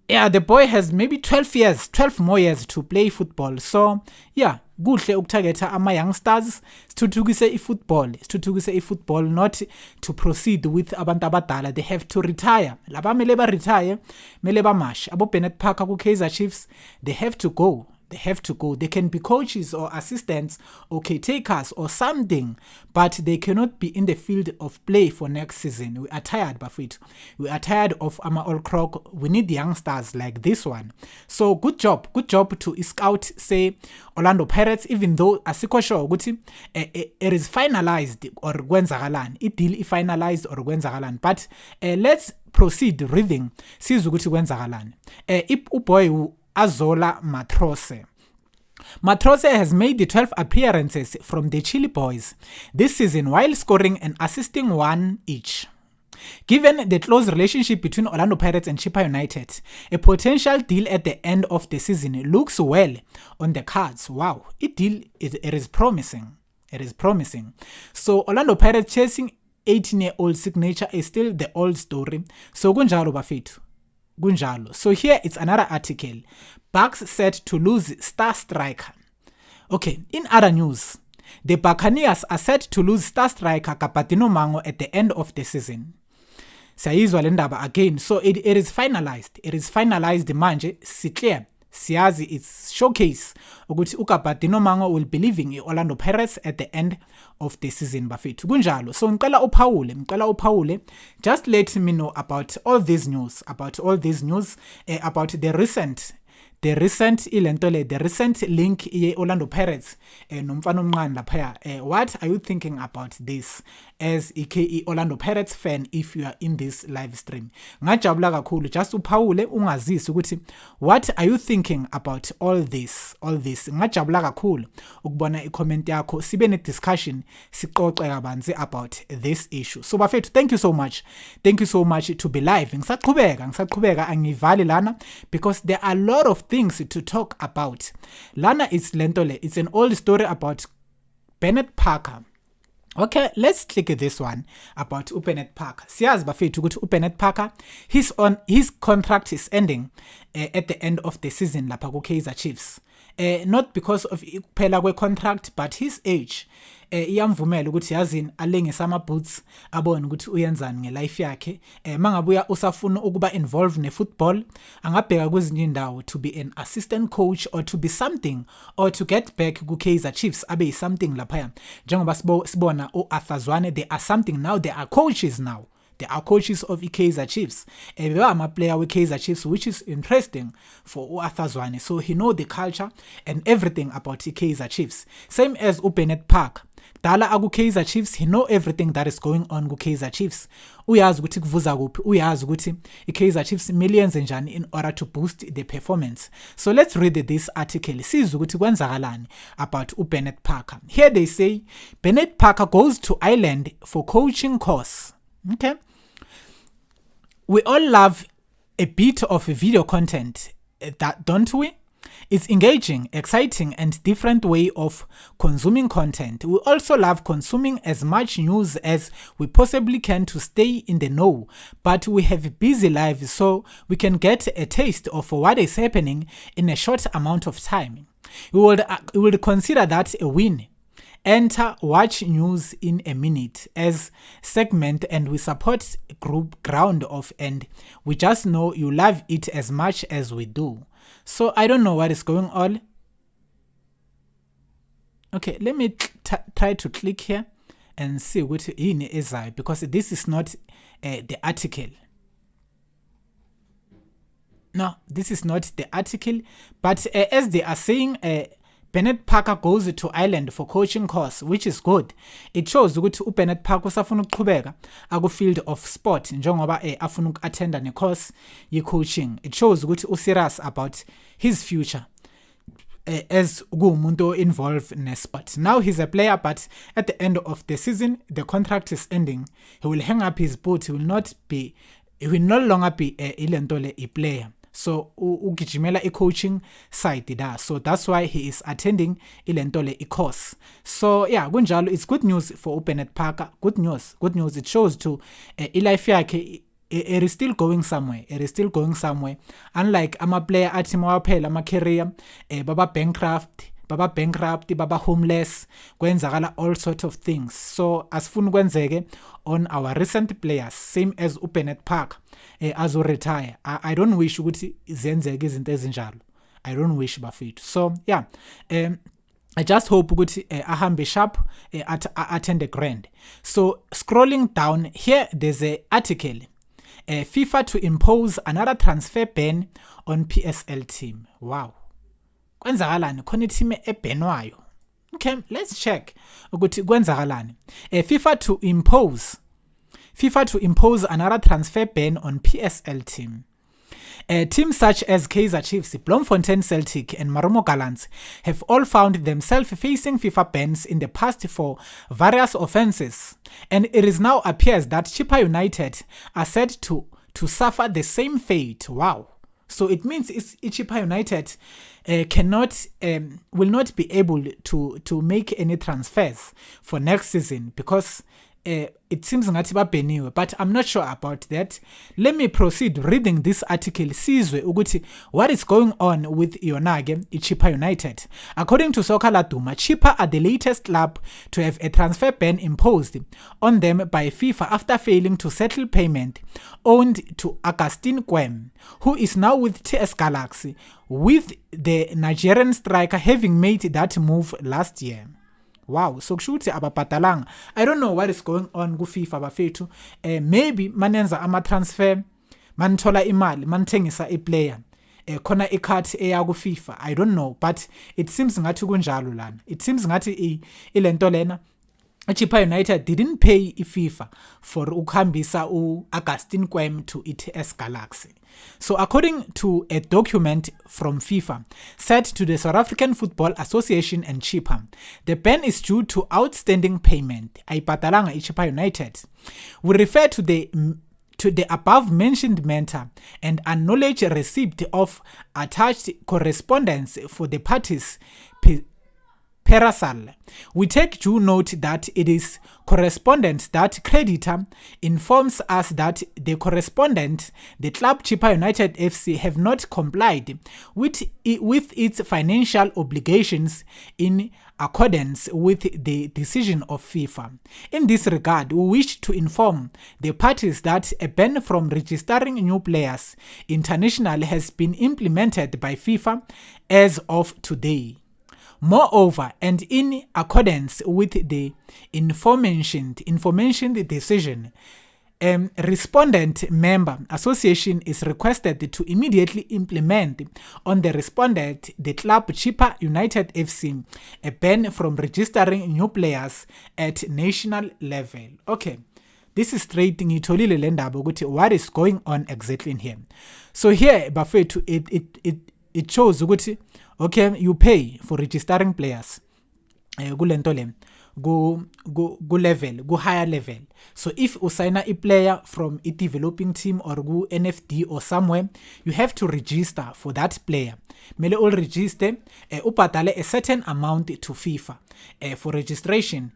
yeah, the boy has maybe 12 more years to play football. So yeah, kuhle ukutargeta ama youngsters sithuthukise ifootball, not to proceed with abantu abadala. They have to retire. Laba mele ba retire, mele ba mash. Abo Bennett Parker ku Kaizer Chiefs, they have to go. They can be coaches or assistants or caretakers or something, but they cannot be in the field of play for next season. We are tired, Bafit. We are tired of Ama All Croc. We need youngsters like this one. So good job to scout, say, Orlando Pirates, even though asiko sure ukuthi it is finalized or kwenzakalani. It deal finalized or kwenzakalani. But let's proceed reading. Sizwe ukuthi kwenzakalani. Uboy Azola Matrose. Matrose has made the 12 appearances from the Chile Boys this season while scoring and assisting 1 each. Given the close relationship between Orlando Pirates and Chippa United, a potential deal at the end of the season looks well on the cards. Wow, it is promising. So Orlando Pirates chasing 18-year-old signature is still the old story. So kunjalo Bafethu. So here it's another article. Bucks set to lose star striker. Okay, in other news, the Buccaneers are set to lose star striker Kapateno Mango at the end of the season. Siyayizwa le ndaba again. So it is finalized. It is finalized manje. Clear. Siyazi it's showcase ukuthi uKabadino Mango will be leaving iOrlando Pirates at the end of the season bafethu kunjalo. So ngicela uphawule just let me know about all these news about the recent link ye Orlando Pirates nomfana omncane lapha. What are you thinking about this as a Orlando Pirates fan if you are in this live stream? Ngajabula kakhulu, just uphawule ungazisi ukuthi what are you thinking about all this. Ngajabula kakhulu ukubona i-comment yakho, sibe ne discussion, siqoqe kabanzi about this issue. So bafethu, thank you so much to be live. Ngisaqhubeka angivali lana because there are a lot of things to talk about. Lana is lentole. It's an old story about Bennett Parker. Okay, let's click this one about Bennett Parker. Siyazi bafethu ukuthi Bennett Parker, his contract is ending at the end of the season lapha ku Kaizer Chiefs. Not because of kuphela kwe contract, but his age iyamvumela ukuthi yazini alengisa ama boots abone ukuthi uyenzani ngelife yakhe. Mangabuya usafuna ukuba involved ne football, angabheka kwezinye indawo to be an assistant coach or to be something or to get back ku Kaizer Chiefs abe something lapha. Njengoba sibona uArthur Zwane, they are something now, they are coaches now. They are coaches of Kaizer Chiefs. They are a player with Kaizer Chiefs, which is interesting for Arthur Zwane. So he know the culture and everything about Kaizer Chiefs. Same as Bennett Parker. Dala aku Kaizer Chiefs, he know everything that is going on with Kaizer Chiefs. Uyazi ukuthi kuvuza kuphi, uyazi ukuthi Kaizer Chiefs millions njani in order to boost the performance. So let's read this article. Sizwe ukuthi kwenzakalani about Bennett Parker. Here they say Bennett Parker goes to Ireland for coaching course. Okay. We all love a bit of video content, that don't we? It's engaging, exciting, and different way of consuming content. We also love consuming as much news as we possibly can to stay in the know, but we have busy lives so we can get a taste of what is happening in a short amount of time. We would consider that a win. Enter Watch News in a Minute as segment, and we support group ground of, and we just know you love it as much as we do. So I don't know what is going on. Okay, let me try to click here and see what is I, because this is not the article. No, this is not the article, but as they are saying, Bennett Parker goes to Ireland for coaching course, which is good. It shows ukuthi Bennett Parker usafuna ukuqhubeka aku field of sport njengoba afuna uku-attenda ne course ye coaching. It shows ukuthi serious about his future as umuntu involved in sport. Now he's a player, but at the end of the season, the contract is ending. He will hang up his boot. He will no longer be a player. So ugijimela coaching side da. So that's why he is attending ilentole course. So yeah, kunjalo, it's good news for Bennett Parker. Good news. It shows to life yakhe it is still going somewhere. Unlike ama player athi mawaphela ama career baba bankrupt, baba homeless, kwenzakala all sort of things. So asifuna kwenzeke on our recent players, same as Bennett Parker azo retire. I don't wish ukuthi zenzeke izinto ezinjalo. I don't wish bafethu. So yeah, I just hope ukuthi ahambe sharp attend the grand. So scrolling down here, there's an article. FIFA to impose another transfer ban on PSL team. Wow. Kwenzakalani khona team ebhenwayo? Okay, let's check ukuthi kwenzakalani. FIFA to impose another transfer ban on PSL team. Teams such as Kaizer Chiefs, Bloemfontein Celtic, and Marumo Gallants have all found themselves facing FIFA bans in the past for various offences, and it is now appears that Chippa United are said to suffer the same fate. Wow. So it means Chippa United will not be able to make any transfers for next season because it seems ngathi babheniwe, but I'm not sure about that. Let me proceed reading this article sizwe ukuthi what is going on with yona-ke iChippa United. According to Soccer Laduma, Chippa are the latest club to have a transfer ban imposed on them by FIFA after failing to settle payment owed to Augustine Kwem, who is now with TS Galaxy, with the Nigerian striker having made that move last year. Wow, so kushuthi ababhadalanga. I don't know what is going on ku FIFA bafethu. Maybe manenza ama transfer, manithola imali, manithengisa iplayer. Khona icard eya ku FIFA. I don't know, but it seems ngathi kunjalo lana. It seems ngathi ilento lena Chippa United didn't pay FIFA for ukuhambisa Augustine Kwem to TS Galaxy. So according to a document from FIFA sent to the South African Football Association and Chippa, the ban is due to outstanding payment. Ayibhadalanga iChippa United. We refer to the above mentioned matter and acknowledge receipt of attached correspondence for the parties Perasal. We take due note that it is correspondence that creditor informs us that the correspondent, the club Chippa United FC, have not complied with its financial obligations in accordance with the decision of FIFA. In this regard, we wish to inform the parties that a ban from registering new players internationally has been implemented by FIFA as of today. Moreover, and in accordance with the information decision, respondent member association is requested to immediately implement on the respondent, the club Chippa United FC, a ban from registering new players at national level. Okay, this is straight ngitholile le ndaba ukuthi what is going on exactly in here. So here bafethu it shows ukuthi okay, you pay for registering players kulento le go level, go higher level. So if usigna a player from a developing team or go NFD or somewhere, you have to register for that player. Mele all register upatale a certain amount to FIFA for registration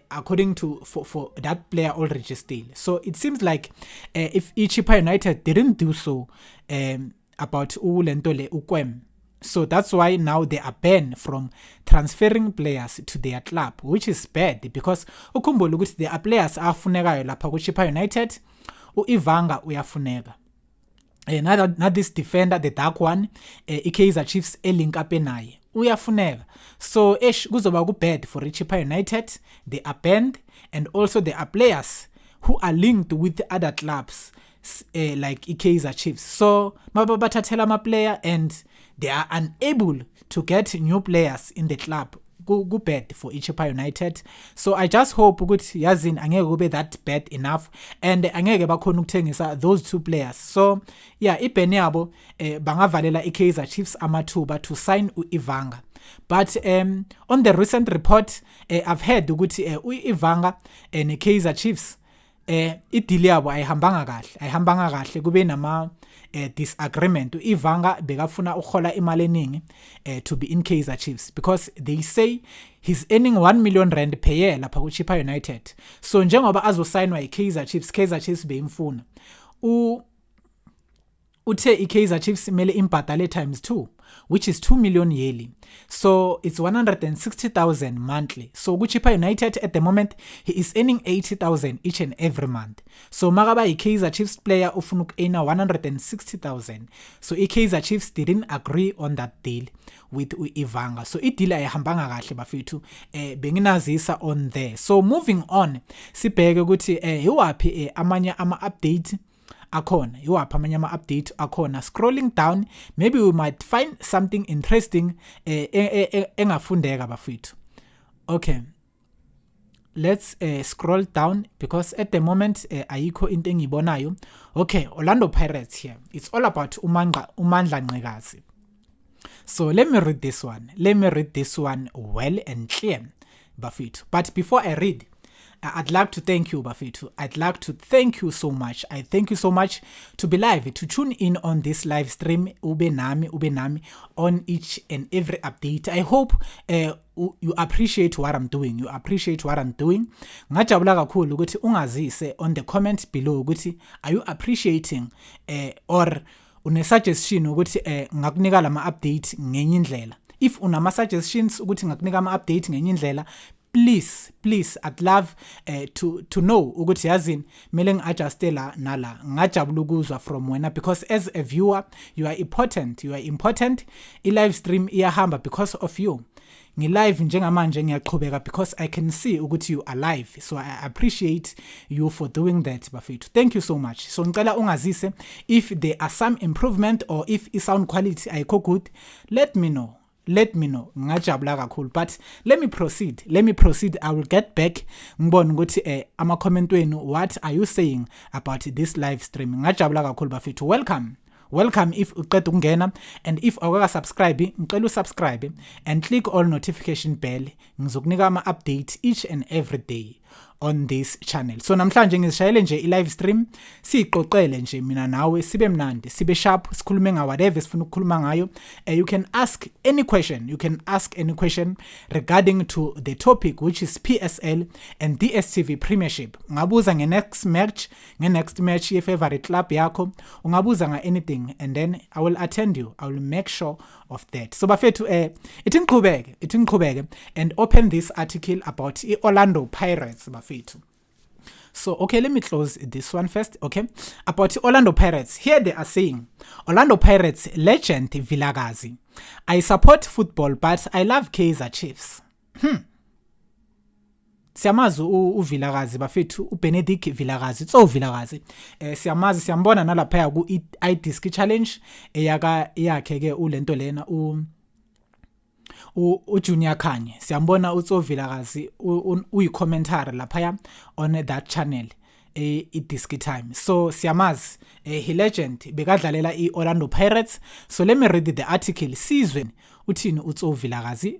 according to for that player all registered. So it seems like if Chippa United didn't do so about ulentole ukwem. So that's why now they are banned from transferring players to their club, which is bad because ukhumbula ukuthi there are players afunekayo lapha ku Chippa United. Ivanga uyafuneka. Not this defender, the dark one, Kaizer Chiefs link up naye uyafuneka. So kuzoba ku bad for Chippa United. They are banned, and also there are players who are linked with other clubs like Kaizer Chiefs. So mababathathela ama player and they are unable to get new players in the club. Go bad for Chippa United. So I just hope ukuthi yazini angeke kube that bad enough and angeke bakhona ukuthengisa those two players. So yeah, iban yabo bangavalela Kaizer Chiefs amathuba to sign Ivanga. But on the recent report I've heard ukuthi Ivanga and Kaizer Chiefs ideal yabo ayihambanga kahle kube nama disagreement. Ivanga bekafuna ukhola imali eningi to be in Kaizer Chiefs because they say he's earning 1 million rand per year lapha ku Chippa United. So njengoba azosignwa Kaizer Chiefs beyimfuna uthe Kaizer Chiefs mele imbadale times 2, which is 2 million yearly. So it's 160,000 monthly. So Chippa United at the moment he is earning 80,000 each and every month. So magaba Kaizer Chiefs player ufuna ukena 160,000. So Kaizer Chiefs didn't agree on that deal with Ivanga. So deal ayihambanga kahle bafethu benginazisa on there. So moving on sibheke ukuthi yiwaphi amanye ama update akhona yiwaphi amanye ama update akhona. Scrolling down, maybe we might find something interesting engafundeka bafethu. Okay, let's scroll down because at the moment ayikho into engibonayo. Okay, Orlando Pirates here. It's all about Umandla Ncikazi. So let me read this one well and clear bafethu. But before I read, I'd like to thank you, Bafethu. I'd like to thank you so much. I thank you so much to be live, to tune in on this live stream, ube nami, on each and every update. I hope you appreciate what I'm doing. Ngajabula kakhulu ukuthi ungazise on the comment below ukuthi are you appreciating or une suggestion ukuthi ngakunika lama update ngenye indlela. If unama suggestions ukuthi ngakunika ama update ngenye indlela, please I'd love to know ukuthi yazini mele ngi-adjuste la nala. Ngajabula ukuzwa from wena because as a viewer you are important. I-live stream iyahamba because of you. Ngi-live njengamanje ngiyaqhubeka because I can see ukuthi you are live, so I appreciate you for doing that, Bafethu. Thank you so much. So ngicela ungazise if there are some improvement or if sound quality ayikho good, let me know. Ngajabula kakhulu. But let me proceed. I will get back ngibone ukuthi ama comment wenu, what are you saying about this live stream. Ngajabula kakhulu, Bafethu. Welcome if uqeda ukungena, and if awaka subscribe ngicela usubscribe and click all notification bell. Ngizokunika ama update each and every day on this channel. So namhlanje ngizishayele nje i-live stream, siqoqele nje mina nawe, sibe mnandi, sibe sharp, sikhulume nga whatever sifuna ukukhuluma ngayo. You can ask any question regarding to the topic, which is PSL and DStv Premiership. Ungabuza nge-next match ye favorite club yakho, ungabuza nga anything, and then I will attend you. I will make sure of that. So Bafethu, itinqhubeke and open this article about Orlando Pirates, Bafethu. So, okay, let me close this one first, okay? About Orlando Pirates, here they are saying, Orlando Pirates legend Vilakazi. I support football, but I love Kaizer Chiefs. Siyamazi uVilakazi, Bafethu, uBenedict Vilakazi, so Vilakazi. Siyamazi, siyambona nalaphaya ku iDisc challenge yakhe ke ulento lena Junior Khanye. Siyambona utso Vilakazi uyi-commentary laphaya on that channel iDisc time. So siyamazi he legend bekadlalela i-Orlando Pirates. So let me read the article. Sizwe uthini utso Vilakazi.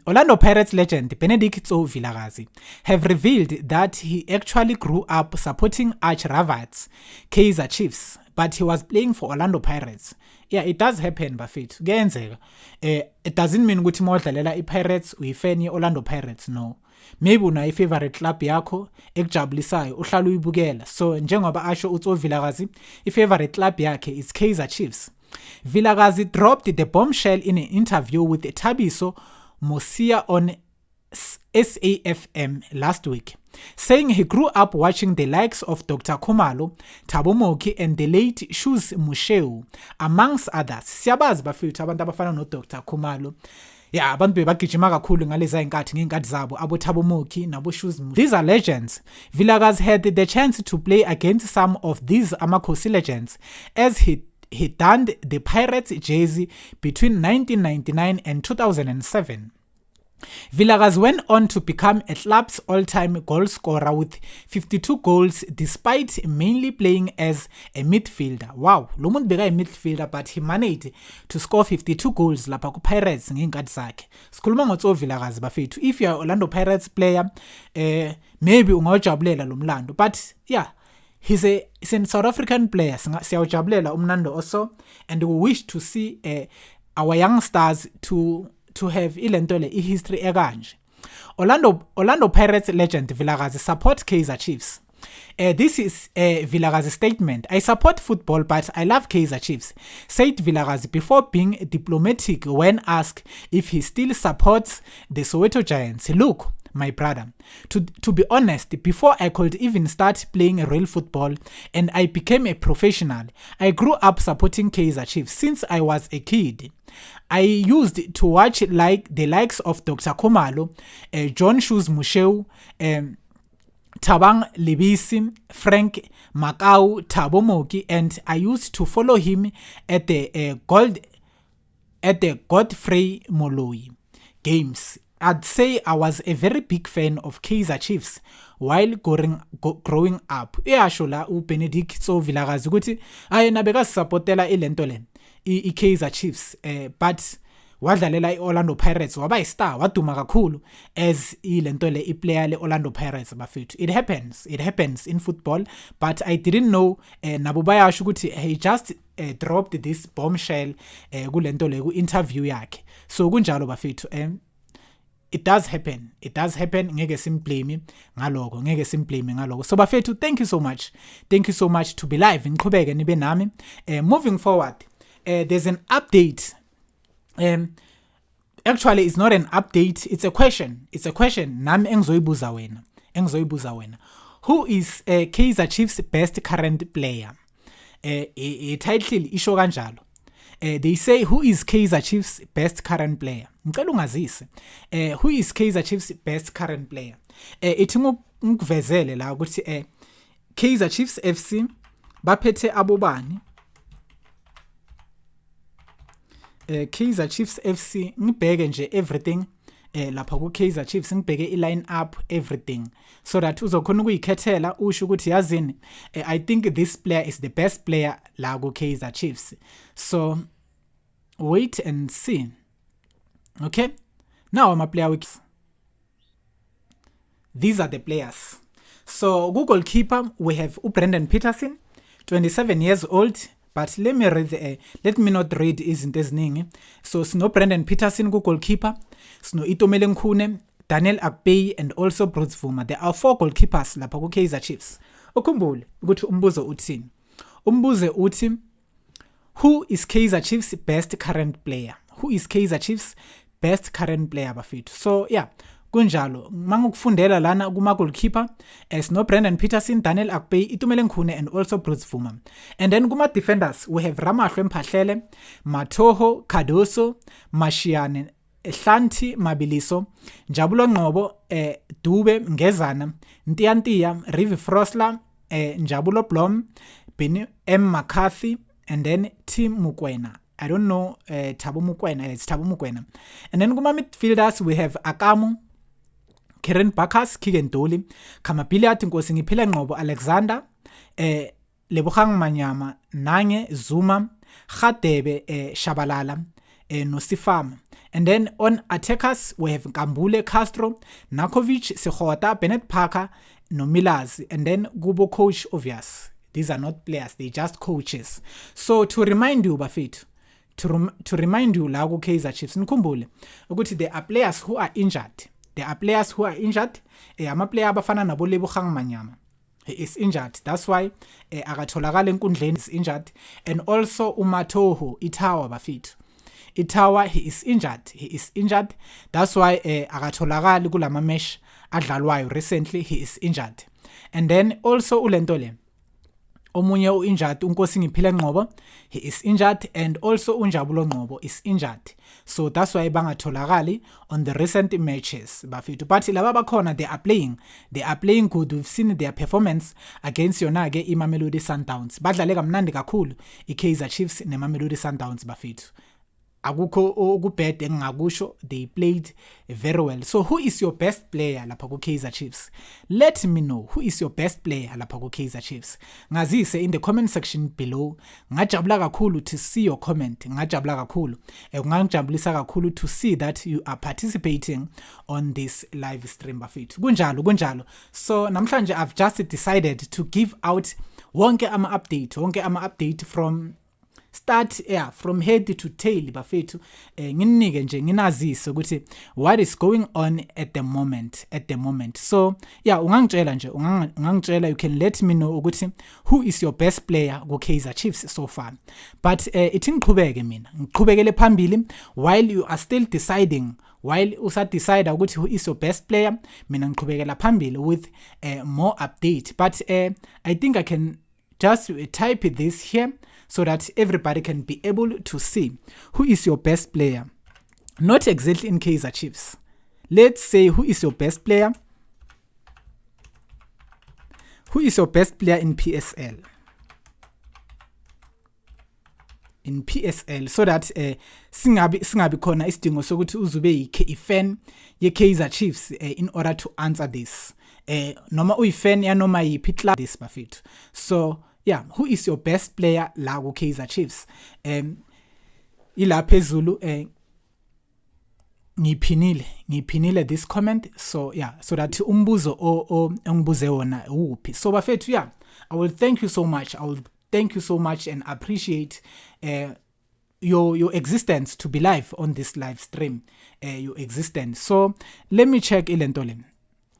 Orlando Pirates legend Benedict Vilakazi have revealed that he actually grew up supporting arch rivals Kaizer Chiefs, but he was playing for Orlando Pirates. Yeah, it does happen, Bafethu. Kuyenzeka. It doesn't mean ukuthi modlalela iPirates uyifan ye-Orlando Pirates, no. Maybe una i-favorite club yakho ekujabulisayo uhlala uyibukela. So njengoba asho utso Vilakazi, i-favorite club yakhe is Kaizer Chiefs. Vilakazi dropped the bombshell in an interview with Pitso Mosimane on SAFM last week, saying he grew up watching the likes of Dr. Khumalo, Thabo Moki, and the late Shoes Musheu, amongst others. Siyabazi Bafethu abantu abafana no Dr. Khumalo. Yeah, abantu bebagijima kakhulu ngaleza inkathi ngenkathi zabo abo Thabo Moki nabo Shoes Musheu. These are legends. Vilakazi had the chance to play against some of these Amakhosi legends as he donned the Pirates jersey between 1999 and 2007. Vilakazi went on to become a club's all-time goal scorer with 52 goals despite mainly playing as a midfielder. Wow, lo muntu beka midfielder, but he managed to score 52 goals lapha ku Pirates ngenkathi zakhe. Sikhuluma ngotso Vilakazi, Bafethu. If you are Orlando Pirates player, maybe ungajabulela lo mlando, but yeah, he's a South African player. Siyawujabulela umnando also, and we wish to see our young stars to have ilentole history ekanje. Orlando Pirates legend Vilakazi support Kaizer Chiefs. This is a Vilakazi statement. I support football, but I love Kaizer Chiefs, said Vilakazi before being diplomatic when asked if he still supports the Soweto Giants. Look, my brother, to be honest, before I could even start playing real football and I became a professional, I grew up supporting Kaizer Chiefs since I was a kid. I used to watch like the likes of Dr. Khumalo, John Shoes Musheu, Thabang Lebisi, Frank Makau, Thabo Moki, and I used to follow him at the Godfrey Moloi games. I'd say I was a very big fan of Kaizer Chiefs while growing up. Iyasho la uBenedict Vilakazi ukuthi ayena bekasupportela ilento le I Kaizer Chiefs, but wadlalela iOrlando Pirates waba istar waduma kakhulu as ilento le iplayer le Orlando Pirates bafethu. It happens in football, but I didn't know nabo bayasho ukuthi he just dropped this bombshell kulento le ku interview yakhe. So kunjalo bafethu. It does happen ngeke simblame ngaloko. So bafethu, thank you so much to be live ngiqhubeke nibe nami. Moving forward, there's an update. Actually it's not an update, it's a question nami engizoyibuza wena. Who is Kaizer Chiefs best current player? Title isho kanjalo. They say, who is Kaizer Chiefs best current player? Ngicela ungazise. Who is Kaizer Chiefs best current player? Ithi ngikuvezele la ukuthi Kaizer Chiefs FC baphethe abobani? Kaizer Chiefs FC ngibheke nje everything lapha ku Kaizer Chiefs, ngibheke i-line up everything so that uzokhona ukuyikhethela usho ukuthi yazini I think this player is the best player la ku Kaizer Chiefs. So wait and see. Okay, now I'm a player weeks. These are the players. So goalkeeper we have Brendan Peterson, 27 years old. But let me not read izinto eziningi. So sino Brendan Peterson goalkeeper, sino Itomele Nkune, Daniel Akpeyi and also Bruce Vuma. There are 4 goalkeepers lapha ku Kaizer Chiefs. Ukhumbule ukuthi umbuzo uthini? Umbuzo uthi, who is Kaizer Chiefs best current player? Who is Kaizer Chiefs best current player bafethu? So yeah, kunjalo mangukufundela lana kuma goalkeeper no Brendan Peterson, Daniel Akpeyi, Itumele Nkune and also Bruce Vuma. And then kuma defenders we have Ramahlwe Mphahlele, Matoho, Kadoso, Mashiane, Hlanti Mabiliso, Njabulo Ngcobo, Dube Ngezana, Ntiyantiya, Rivi Frosla, Njabulo Blom, Bini M McCarthy, and then Tim Mukwena. I don't know Thabo Mukwena, it's Thabo Mukwena. And then kuma midfielders we have Akamu, Karen Bakas, Kigen Doli, Kamapila Tinkosi Ngiphile Ngcobo, Alexander, Lebogang Manyama, Nange, Zuma, Khatebe, Shabalala, Nosifam. And then on attackers we have Kambule Castro, Nakovic, Sehota, Bennett Parker, Nomilazi, and then Gubo coach obvious. These are not players, they're just coaches. So to remind you bafethu, to remind you la ku Kaizer Chiefs nikhumbule ukuthi there are players who are injured. Ama-player abafana nabo Lebogang Manyama, he is injured, that's why akatholakala enkundleni, is injured. And also uMatoho Itawa bafethu, Itawa he is injured, that's why akatholakala kulama match adlalwayo recently, he is injured. And then also ulentole omunye u-injured uNkosi Ngiphile Ngcobo, he is injured, and also uNjabulo Ngcobo is injured. So that's why bangatholakali on the recent matches bafethu. But laba bakhona they are playing good. We've seen their performance against yona ke iMamelodi Sundowns. Badlale kamnandi kakhulu iKaizer Chiefs neMamelodi Sundowns bafethu. Akukho okubhede ngakusho, they played very well. So who is your best player lapha ku Kaizer Chiefs? Let me know who is your best player lapha ku Kaizer Chiefs. Ngazise in the comment section below. Ngajabula kakhulu to see your comment. Ngajabula kakhulu. Ngangijabulisa kakhulu to see that you are participating on this live stream bafethu. Kunjalo. So namhlanje I've just decided to give out wonke ama update from start from head to tail bafethu, nginike nje nginazise ukuthi what is going on at the moment. So yeah, ungangitshela you can let me know ukuthi who is your best player ku Kaizer Chiefs so far. But ithi ngiqhubekele phambili while you are still deciding, while usa decide ukuthi who is your best player, mina ngiqhubekela phambili with more update. But I think I can just type this here so that everybody can be able to see who is your best player. Not exactly in Kaizer Chiefs. Let's say who is your best player. Who is your best player in PSL? In PSL, so that singabi khona isidingo sokuthi uzube i-fan ye Kaizer Chiefs in order to answer this. Noma uyi-fan ya noma yiphi this bafethu. So yeah, who is your best player la ku Kaizer Chiefs? Ila phezulu ngiphinile this comment, so yeah, so that umbuzo engibuze wona uphi. So bafethu, yeah, I will thank you so much. I will thank you so much and appreciate your existence to be live on this live stream, your existence. So let me check ilentole.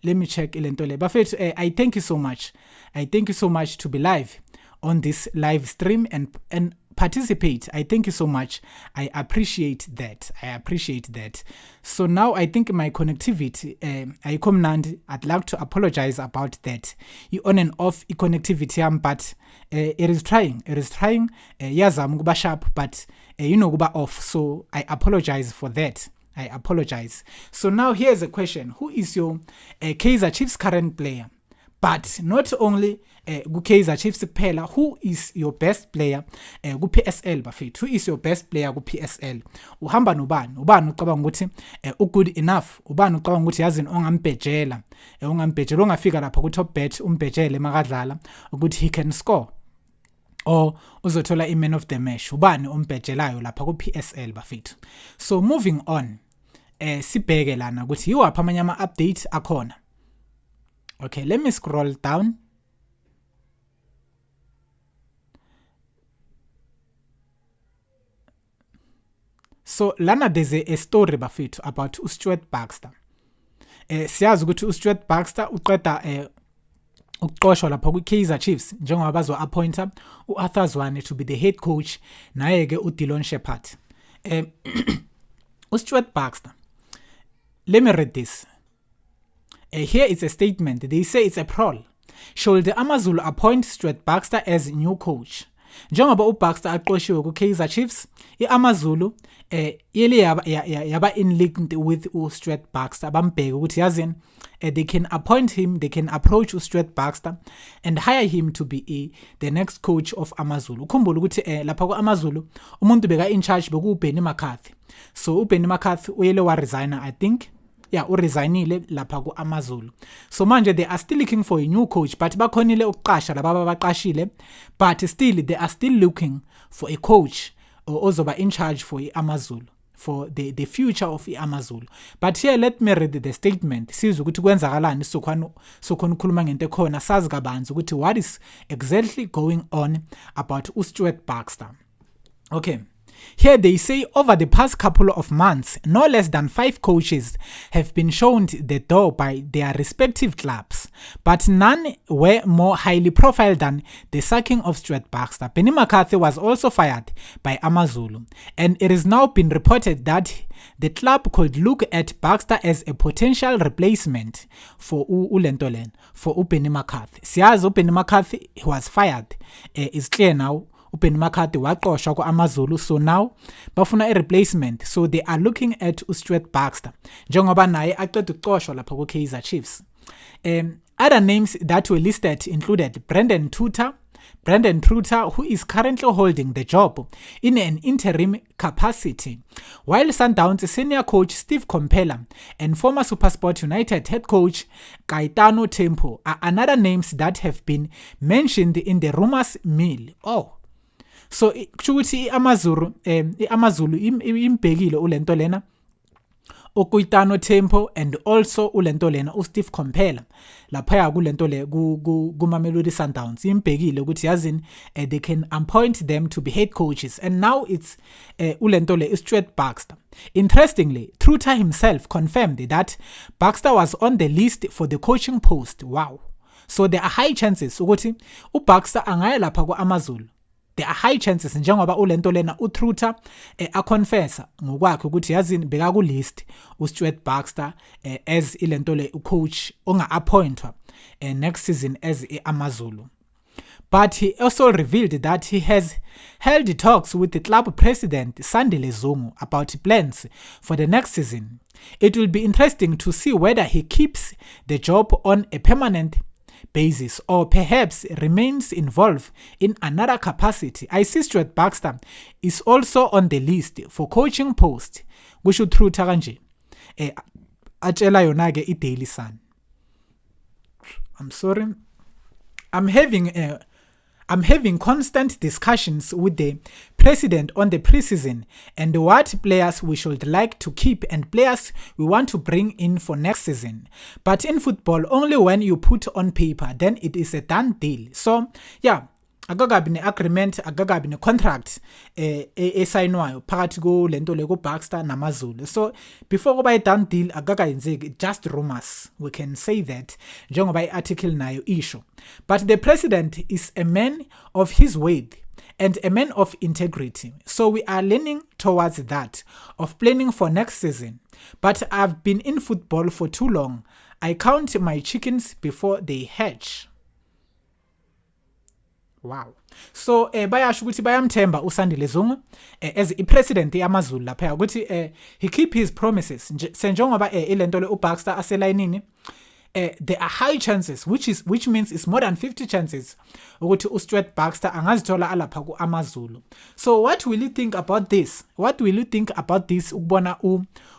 Bafethu, I thank you so much. I thank you so much to be live on this live stream and participate. I thank you so much. I appreciate that. So now I think my connectivity, I'd like to apologize about that. You on and off connectivity, but it is trying. Yazam kuba sharp, but kuba off. So I apologize for that. I apologize. So now here's a question. Who is your Kaizer Chiefs current player? But not only Kaizer Chiefs player, who is your best player ku PSL bafethu? Who is your best player ku PSL? Uhamba nobani? Ubani ucabanga ukuthi good enough? Ubani ucabanga ukuthi yazini ongambhejela? Ongambhejela ongafika lapha ku top bet umbhejele makadlala ukuthi he can score or uzothola i-man of the match. Ubani ombhejelayo lapha ku PSL bafethu? So moving on, sibheke lana ukuthi yiwaphi amanye ama-update akhona. Okay, let me scroll down. So lana there's a story bafethu about Stuart Baxter. Siyazi ukuthi Stuart Baxter uqeda ukuqoshwa lapha ku Kaizer Chiefs njengoba bazo appointa uArthur Zwane to be the head coach, naye ke uDillon Shepherd. Stuart Baxter. Let me read this. Here is a statement. They say it's a prol. Should the AmaZulu appoint Stuart Baxter as new coach? Njengoba uBaxter aqoshiwe ku Kaizer Chiefs, iAmaZulu yele yaba in linked with Stuart Baxter. Bambheke ukuthi yazini they can appoint him, they can approach Stuart Baxter and hire him to be the next coach of AmaZulu. Ukhumbula ukuthi lapha ku AmaZulu umuntu beka in charge beku Bennett McCarthy. So uBennett McCarthy uyele wa resign, I think. Yeah, uresignile lapha ku AmaZulu. So manje they are still looking for a new coach, but bakhonile ukuqasha laba baqashile, but still they are still looking for a coach ozoba in charge for AmaZulu, for the future of AmaZulu. But here let me read the statement. Sizwe ukuthi kwenzakalani sokhona ukukhuluma ngento ekhona, sazi kabanzi ukuthi what is exactly going on about Stuart Baxter. Okay. Here they say over the past couple of months, no less than 5 coaches have been shown the door by their respective clubs, but none were more highly profiled than the sacking of Stuart Baxter. Bennett McCarthy was also fired by AmaZulu, and it has now been reported that the club could look at Baxter as a potential replacement for for Bennett McCarthy. Siyazi Bennett McCarthy was fired. It's clear now. Bennett McCarthy waqoshwa ku AmaZulu, so now bafuna a replacement, so they are looking at Stuart Baxter njengoba naye aqeda ukuqoshwa lapha ku Kaizer Chiefs. Other names that were listed included Brendan Truter, who is currently holding the job in an interim capacity, while Sundowns senior coach Steve Compella and former SuperSport United head coach Kaitano Tempo are another names that have been mentioned in the rumors mill. So kuthi AmaZulu imbhekile ulento lena uKaitano Tempo and also ulento lena uSteve Compella lapha kulento le ku Mamelodi Sundowns imbhekile ukuthi yazini they can appoint them to be head coaches, and now it's ulento le Stuart Baxter. Interestingly, Truter himself confirmed that Baxter was on the list for the coaching post. Wow. So there are high chances ukuthi uBaxter angaya lapha ku AmaZulu. There are high chances njengoba ulento lena uTruter aconfessa ngokwakhe ukuthi yazini beka ku list uStuart Baxter as ilento le ucoach onga appointwa next season as AmaZulu. But he also revealed that he has held talks with the club president Sandile Zungu about plans for the next season. It will be interesting to see whether he keeps the job on a permanent basis or perhaps remains involved in another capacity. I see Stuart Baxter is also on the list for coaching post. We should through kanje atshela yona ke iDaily Sun. I'm sorry, I'm having I'm having constant discussions with the president on the preseason and what players we should like to keep and players we want to bring in for next season. But in football, only when you put on paper, then it is a done deal. So, yeah, akakabi ne-agreement, akakabi ne-contract esayinwayo phakathi lento le Baxter namaZulu. So before kuba i-done deal akakayenzeki, just rumors, we can say that njengoba i-article nayo isho. But the president is a man of his word and a man of integrity. So we are leaning towards that, of planning for next season. But I've been in football for too long. I count my chickens before they hatch. Wow. So bayasho ukuthi bayamthemba uSandile Zungu as i-president yamaZulu lapha ukuthi he keep his promises. Senjengoba ilento le uBaxter aselayinini, there are high chances, which means it's more than 50 chances ukuthi uStuart Baxter angazithola alapha ku-AmaZulu. So what will you think about this? What will you think about this ukubona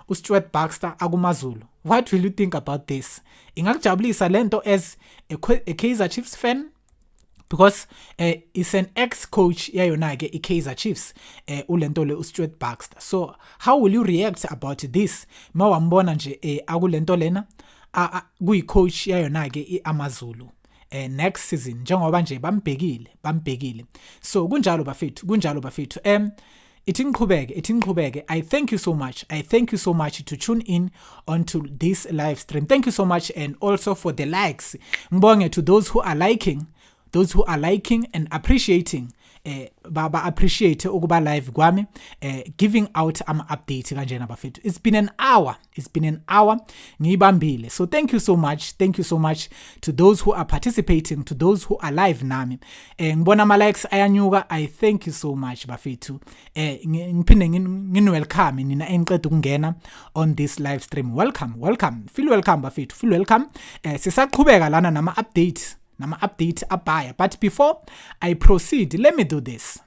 uStuart Baxter akumaZulu? What will you think about this? Ingakujabulisa lento as a Kaizer Chiefs fan? Because it's an ex-coach yayona ke i-Kaizer Chiefs ulento le uStuart Baxter. So how will you react about this? Mawambona nje akulento lena kuyi-coach yayona ke i-AmaZulu next season njengoba nje bambhekile. So kunjalo bafethu. Ithi ngiqhubeke. I thank you so much to tune in onto this live stream. Thank you so much, and also for the likes. Ngibonge to those who are liking and appreciating baba appreciate ukuba live kwami giving out update kanjena bafethu. It's been an hour ngiyibambile. So thank you so much to those who are participating, to those who are live nami. Ngibona ama likes ayanyuka. I thank you so much bafethu. Ngiphinde welcome nina engiqeda ukungena on this live stream. Welcome. Feel welcome bafethu. Sisaqhubeka lana nama update abaya. But before I proceed, let me do this.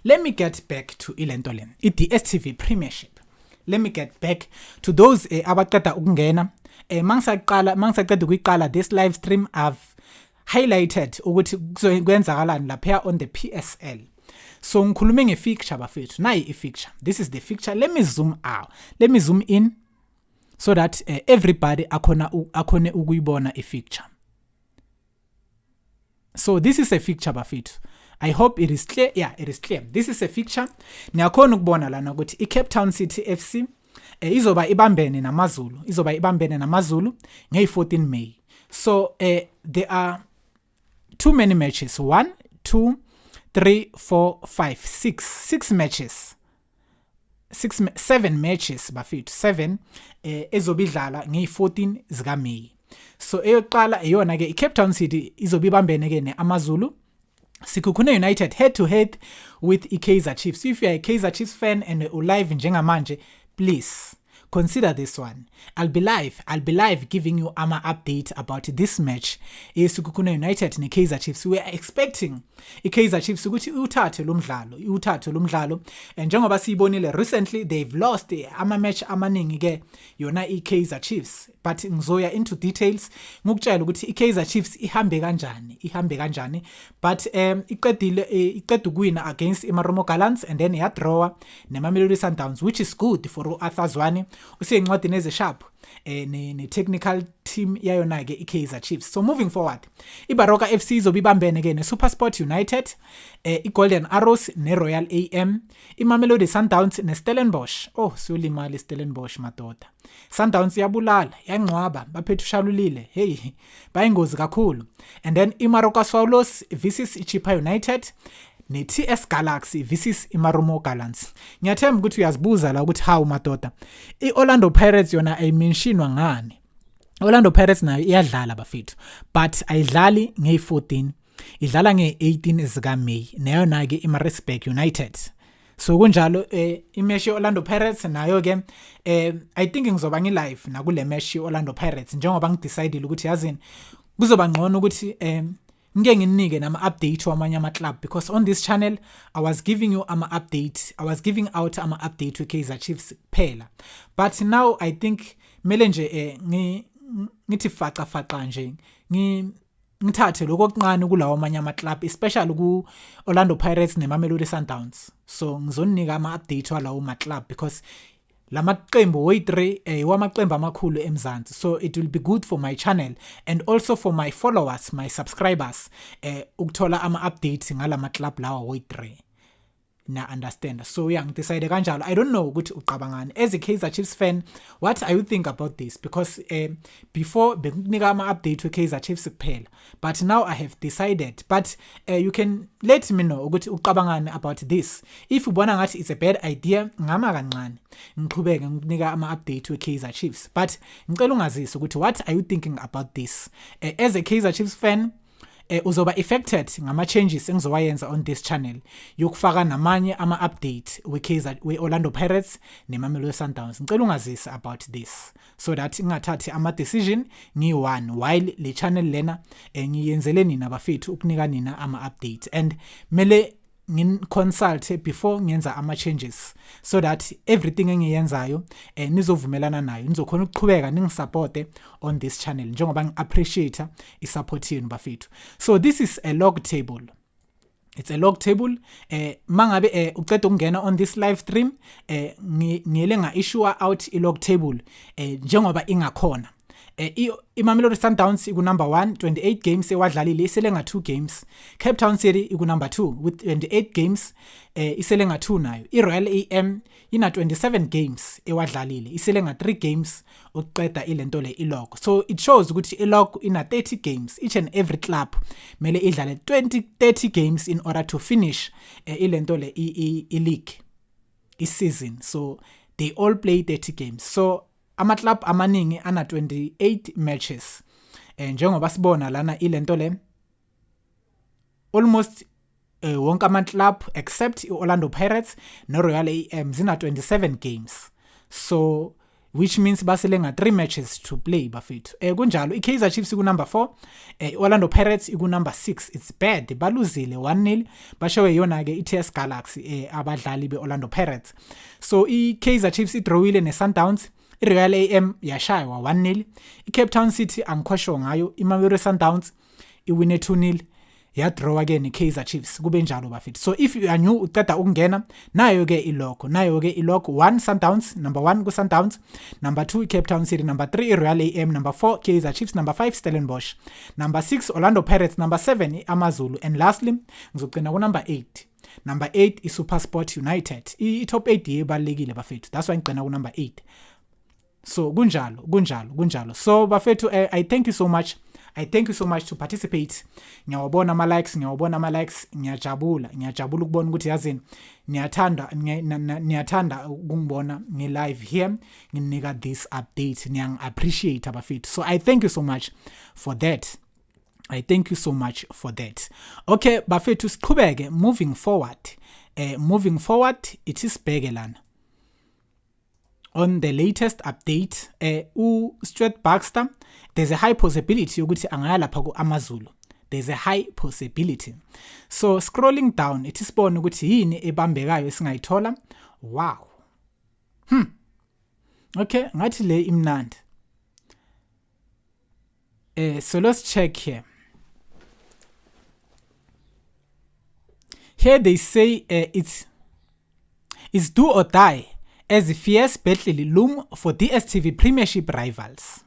Let me get back to ilentole DStv Premiership. Let me get back to those abaqeda ukungena. Mangisaqeda ukuyiqala this live stream, I've highlighted ukuthi kuzoyenzakalani lapha on the PSL. So ngikhulume ngefixture bafethu. Nayi ifixture. This is the fixture. Let me zoom in so that everybody akhone ukuyibona ifixture. So this is a fixture bafethu. I hope it is clear. Yeah, it is clear. This is a fixture. Niyakhona ukubona lana ukuthi iCape Town City FC izoba ibambene namaZulu nge-14 May. So there are too many matches. 1, 2, 3, 4, 5, 6 matches. 7 matches bafethu. 7 ezobidlala nge-14 zika May. So eyoqala eyona ke iCape Town City izobibambene ke neAmaZulu. Sikhukhune United head to head with iKaizer Chiefs. If you are a Kaizer Chiefs fan and ulive njengamanje, please consider this one. I'll be live giving you ama update about this match. Sikhukhune United neKaizer Chiefs. We are expecting iKaizer Chiefs ukuthi uthathe lo mdlalo. And njengoba siyibonile recently, they've lost ama match amaningi ke yona iKaizer Chiefs. But ngizoya into details ngokutshela ukuthi iKaizer Chiefs ihambe kanjani. But iqeda ukuwina against iMaromo Gallants and then yadraw neMamelodi Sundowns, which is good for uArthur Zwane useyincwadini ezesharp ne-technical team yayona ke iKaizer Chiefs. So moving forward, iBaroka FC izobibambene ke neSuperSport United, iGolden Arrows neRoyal AM, iMamelodi Sundowns neStellenbosch. Oh, solimali iStellenbosch madoda. Sundowns yabulala, yanqwaba, baphethu shalulile. Hey, bayingozi kakhulu. And then iMaroka Swallows versus iChippa United ne-TS Galaxy versus iMaromo Gallants. Ngiyathemba ukuthi uyazibuza la ukuthi how madoda. I-Orlando Pirates yona ayimentionwa ngani. Orlando Pirates nayo iyadlala bafethu, but ayidlali nge-14, idlala nge-18 zika May. Nayo ke iMaritzburg United. So kunjalo imesh Orlando Pirates nayo ke I think ngizoba ngi-live nakule mesh Orlando Pirates njengoba ngidecide ukuthi yazini kuzoba ngcono ukuthi ngeke nginike nama-update wamanye ama-club, because on this channel I was giving you ama-update, I was giving out ama-update we-Kaizer Chiefs phela. But now I think mele nje ngithi faqa nje ngithathe lokokuncane kulawo amanye ama club especially ku Orlando Pirates ne Mamelodi Sundowns. So ngizonika ama update walawo ma club because lamaqembu woyi3 wamaqembu amakhulu eMzansi. So it will be good for my channel and also for my followers, my subscribers ukuthola ama updates ngalama club lawa woyi3. Na understand. So yeah, ngidecide kanjalo. I don't know ukuthi uqabangani as a Kaizer Chiefs fan, what are you think about this? Because before bekunika ama update we Kaizer Chiefs kuphela, but now I have decided. But you can let me know ukuthi uqabangani about this. If ubona ngathi it's a bad idea, ngama kancane ngiqhubeke ngikunika ama update we Kaizer Chiefs. But ngicela ungazise ukuthi what are you thinking about this? As a Kaizer Chiefs fan, uzoba affected ngama changes engizowayenza on this channel yokufaka namanye ama update we Orlando Pirates ne Mamelodi Sundowns. Ngicela ungazise about this so that ngingathathi ama decision ngi1 while le channel lena ngiyenzele nina bafethu ukunika nina ama updates and mele ngin-consult before ngenza ama-changes so that everything engiyenzayo nizovumelana nayo, nizokhona ukuqhubeka ningisupporte on this channel njengoba ngi-appreciate i-support yenu bafethu. So this is a log table. It's a log table. Mangabe uqeda ukungena on this live stream ngiyele nga-issue out i-log table njengoba ingakhona. Mamelodi Sundowns iku number 1 28 games ewadlalile isele nga 2 games. Cape Town City iku number 2 with 28 games isele nga 2 nayo. Royal AM ina 27 games ewadlalile isele nga 3 games uqeda ilento le ilog. So it shows ukuthi ilog ina 30 games. Each and every club mele idlale 30 games in order to finish ilento le league season. So they all play 30 games. So ama club amaningi ana 28 matches. Njengoba sibona lana ilento le almost wonke ama club except Orlando Pirates no Royal AM zina 27 games. So which means basele nga 3 matches to play bafethu. Kunjalo iKaizer Chiefs iku number 4, Orlando Pirates iku number 6. It's bad. Baluzile 1-0 bashowe yona ke iTS Galaxy abadlali be Orlando Pirates. So iKaizer Chiefs idrawile ne Sundowns. Royal AM yashaywa 1-0. Cape Town City angikhosho ngayo. Mamelodi Sundowns iwine 2-0. Ya draw again Kaizer Chiefs kube njalo bafethu. So if you are new uqeda ukungena nayo ke iloko 1 Sundowns, number 1 ku Sundowns, number 2 Cape Town City, number 3 Royal AM, number 4 Kaizer Chiefs, number 5 Stellenbosch, number 6 Orlando Pirates, number 7 AmaZulu, and lastly ngizogcina ku number 8. Number 8 is SuperSport United. I top 8 yebalekile bafethu. That's why ngicina ku number 8. So kunjalo. So bafethu, I thank you so much. I thank you so much to participate. Ngiyawabona ama likes, ngiyajabula ukubona ukuthi yazini niyathanda ukungibona ngi live here nginika this update, ngiyang appreciate abafethu. So I thank you so much for that. Okay bafethu, siqhubeke moving forward it is bheke lana. On the latest update, Stuart Baxter, there's a high possibility ukuthi angaya lapha ku AmaZulu. There's a high possibility. So scrolling down, it is bona ukuthi yini ebambekayo singayithola. Wow. Okay, ngathi le imnandi. So let's check here. Here they say it's do or die as the fierce battle loom for DStv Premiership rivals.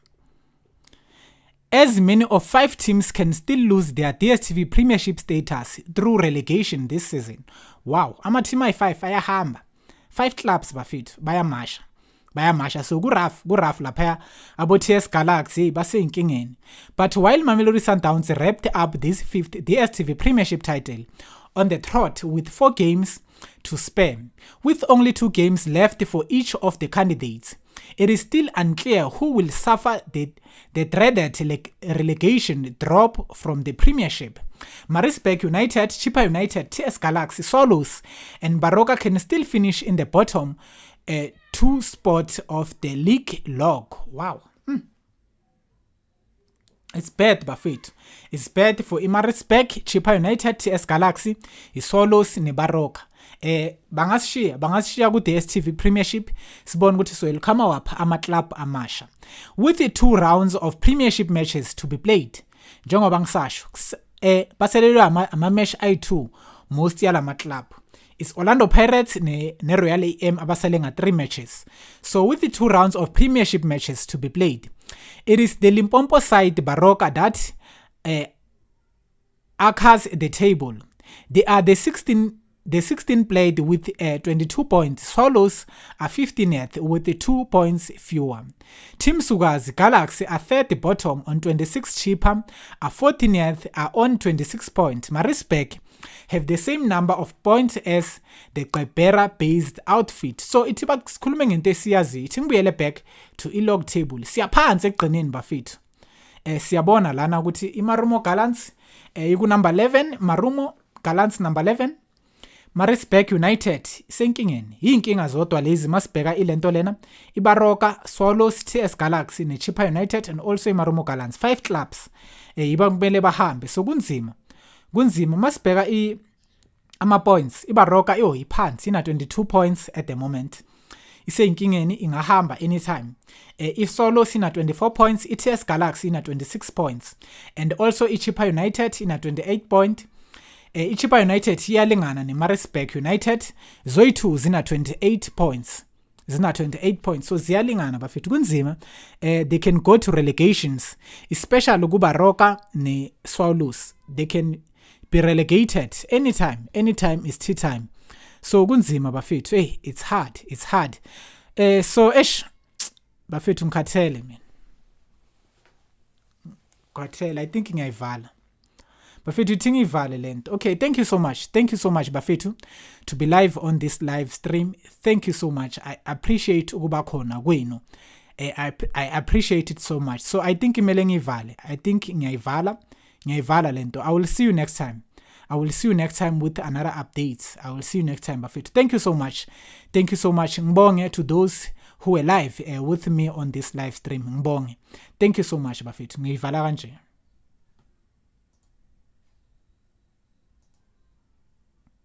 As many of 5 teams can still lose their DStv Premiership status through relegation this season. Wow, ama-team ayi-5 ayahamba. 5 clubs bafethu bayamasha. So kuraf lapha abo-TS Galaxy basey'nkingeni. But while Mamelodi Sundowns wrapped up this 5th DStv Premiership title on the trot with 4 games to spare, with only 2 games left for each of the candidates, it is still unclear who will suffer the dreaded relegation drop from the Premiership. Maritzburg United, Chippa United, TS Galaxy, Swallows and Baroka can still finish in the bottom 2 spots of the league log. Wow. It's bad bafethu. It's bad for Maritzburg, Chippa United, TS Galaxy, Swallows ne Baroka. Bangashiya ku DStv Premiership sibone ukuthi soyelkhama wapha ama club amasha. With the 2 rounds of Premiership matches to be played, njengoba ngisasho baselelwe ama-match ayi-2 most yalama club. It's Orlando Pirates ne Royal AM abasele nga 3 matches. So with the 2 rounds of premiership matches to be played, it is the Limpopo side Baroka that arcs the table. They are the 16 played with 22 points. Swallows are 15th with 2 points fewer. Team Sugar's Galaxy are 3rd bottom on 26 cheaper, are 14th are on 26 points. Maritzburg have the same number of points as the Kaizer based outfit. So itiba sikhulume ngento esiyazi, ithi ngibuyele back to i-log table. Siyaphansi ekugcineni bafethu. Siyabona lana ukuthi iMarumo Gallants iku number 11, Marumo Gallants number 11. Maritzburg United senkingeni. Yinkinga zodwa lezi masibheka ilento lena. iBaroka, Swallows, TS Galaxy neChippa United and also iMarumo Gallants. 5 clubs yiba kumele bahambe. So kunzima masibheka ama points. iBaroka iphansi ina 22 points at the moment. Isenkingeni ingahamba anytime. iSwallows ina 24 points, iTS Galaxy ina 26 points and also iChippa United ina 28 point. iChippa United iyalingana neMaritzburg United, zoyi2 zina 28 points. So ziyalingana bafethu kunzima. They can go to relegations, especially kuBaroka ne Swallows. They can be relegated anytime is tea time. So kunzima bafethu. It's hard. So bafethu ngikhathele mina. I think ngiyayivala. Bafethu ithi ivale lento. Okay, thank you so much bafethu to be live on this live stream. Thank you so much. I appreciate ukuba khona kwenu. I appreciate it so much. So I think imele ngivale. I think ngiyayivala lento. I will see you next time. With another update. I will see you next time bafethu. Thank you so much. Ngibonge to those who were live with me on this live stream. Ngibonge. Thank you so much bafethu. Ngiyivala kanje.